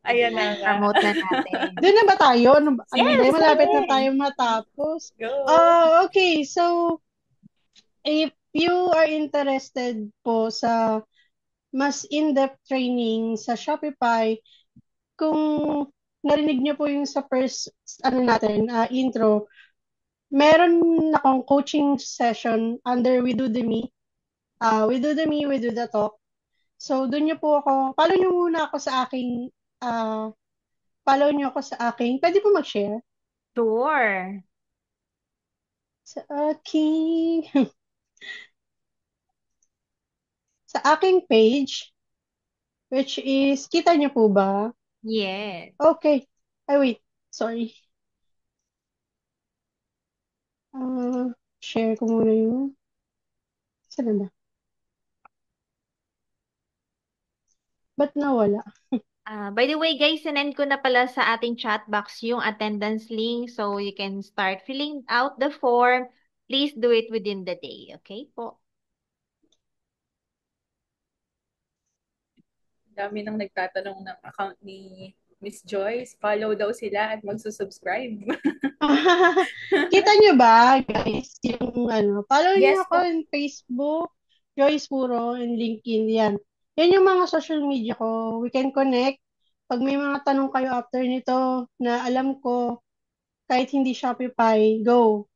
Speaker 1: Ayan na
Speaker 2: ayan,
Speaker 1: nga.
Speaker 2: promote na natin.
Speaker 3: Doon na ba tayo? Ano ba
Speaker 2: Yes,
Speaker 3: yun? Malapit na
Speaker 2: sige.
Speaker 3: tayo matapos.
Speaker 1: Go.
Speaker 3: Okay, so if you are interested po sa mas in-depth training sa Shopify, kung narinig niyo po yung sa first intro, meron akong coaching session under We Do The Me. We Do The Me, We Do The Talk. So, doon niyo po follow niyo muna ako sa ah, follow niyo ako sa aking, pwede po mag-share?
Speaker 2: Sure.
Speaker 3: Sa aking, sa aking page, which is, kita niyo po ba?
Speaker 2: Yes.
Speaker 3: Okay. Ay, wait. Sorry. Share ko muna yung, saan na ba? Ba't nawala?
Speaker 2: By the way, guys, sinend ko na pala sa ating chat box yung attendance link so you can start filling out the form. Please do it within the day. Okay po?
Speaker 1: Dami nang nagtatanong ng account ni Miss Joyce. Follow daw sila at magsusubscribe.
Speaker 3: Kita nyo ba, guys, yung follow nyo
Speaker 1: Yes
Speaker 3: ako
Speaker 1: po.
Speaker 3: in Facebook, Joyce Puro, and LinkedIn, yan. Yan yung mga social media ko. We can connect. Pag may mga tanong kayo after nito na alam ko, kahit hindi Shopify, go.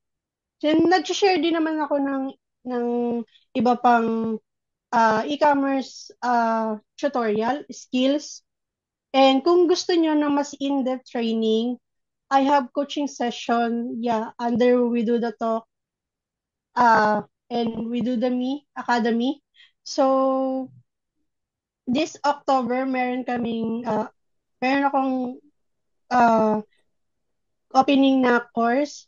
Speaker 3: Then, nag-share din naman ako ng iba pang e-commerce tutorial, skills. And kung gusto nyo na mas in-depth training, I have coaching session, yeah, under We Do The Talk, and We Do The Me Academy. So, this October, meron akong uh, opening na course.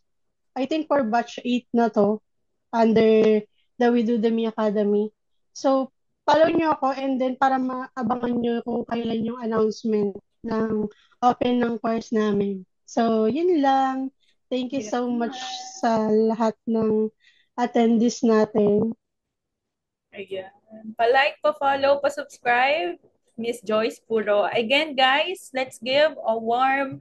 Speaker 3: I think for batch 8 na to, under the We Do The Me Academy. So, follow nyo ako and then para maabangan nyo kung kailan yung announcement ng open ng course namin. So, yun lang. Thank you
Speaker 1: Yes,
Speaker 3: so much
Speaker 1: ma'am.
Speaker 3: sa lahat ng attendees natin.
Speaker 1: Ayan. Pa-like, pa-follow, pa-subscribe. Miss Joyce Puro. Again, guys, let's give a warm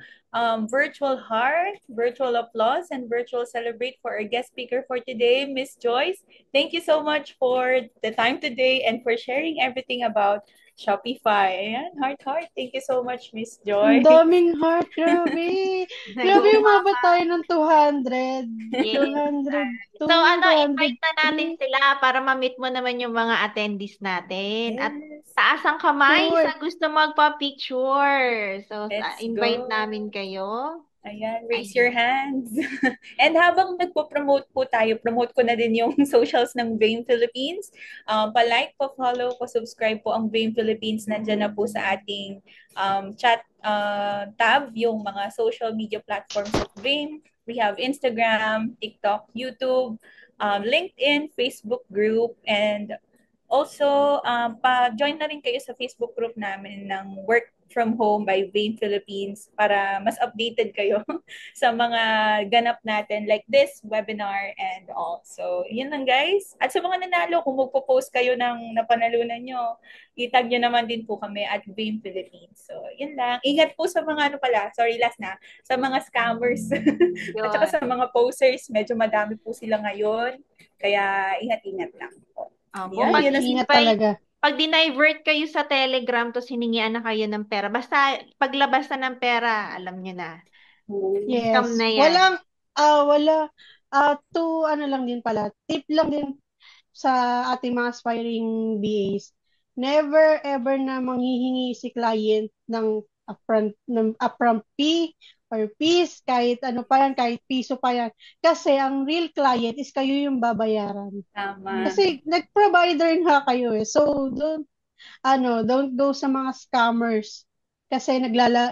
Speaker 1: virtual heart, virtual applause, and virtual celebrate for our guest speaker for today, Miss Joyce. Thank you so much for the time today and for sharing everything about Shopify. Ayan, heart, heart. Thank you so much, Miss
Speaker 3: Ang
Speaker 1: Joyce.
Speaker 3: daming heart, grabe. Grabe,
Speaker 2: Go,
Speaker 3: umabot
Speaker 2: Mama.
Speaker 3: tayo ng 200.
Speaker 2: Yes.
Speaker 3: 200,
Speaker 2: So invite na
Speaker 3: 203.
Speaker 2: natin sila para ma-meet mo naman yung mga attendees natin. At
Speaker 1: Yes.
Speaker 2: taas ang kamay
Speaker 3: Sure.
Speaker 2: sa gusto magpa-picture. So
Speaker 1: Let's
Speaker 2: invite
Speaker 1: go.
Speaker 2: namin kayo.
Speaker 1: Ayan, raise your
Speaker 2: Ayan.
Speaker 1: hands. And habang nagpo-promote po tayo, promote ko na din yung socials ng Vein Philippines. Pa-like, pa-follow, pa-subscribe po ang Vein Philippines. Nandiyan na po sa ating chat tab, yung mga social media platforms of Vein. We have Instagram, TikTok, YouTube, LinkedIn, Facebook group, and also, pa-join na rin kayo sa Facebook group namin ng Work from Home by Vein Philippines para mas updated kayo sa mga ganap natin like this webinar and all. So, yun lang guys. At sa mga nanalo, kung magpo-post kayo ng napanalunan nyo, itag nyo naman din po kami at Vein Philippines. So, yun lang. Ingat po sa mga ano pala, sorry last na, sa mga scammers at saka
Speaker 2: Yun.
Speaker 1: sa mga posers. Medyo madami po sila ngayon. Kaya ingat-ingat lang po.
Speaker 2: Opo,
Speaker 1: Yan,
Speaker 2: pag
Speaker 1: yun na
Speaker 3: Ingat
Speaker 2: invite,
Speaker 3: talaga.
Speaker 2: pag dinivert kayo sa Telegram, to hiningian na kayo ng pera. Basta paglabas na ng pera, alam nyo na. Scam
Speaker 3: Yes.
Speaker 2: na yan.
Speaker 3: Wala, ano lang din pala, tip lang din sa ating mga aspiring BAs. Never ever na manghihingi si client ng upfront fee or fees, kahit ano pa yan, kahit piso pa yan. Kasi ang real client is kayo yung babayaran.
Speaker 1: tama.
Speaker 3: Kasi nag-provider nga kayo eh. So, don't go sa mga scammers. Kasi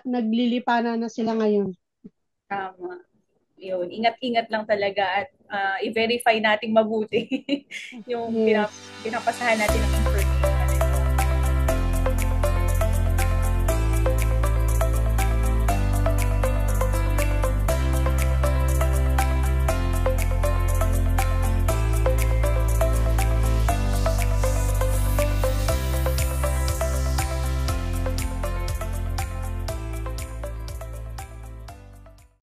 Speaker 3: naglilipana na sila ngayon.
Speaker 1: Tama. Yun, ingat-ingat lang talaga at i-verify nating mabuti yung
Speaker 3: Yes.
Speaker 1: pinapasahan natin ng information.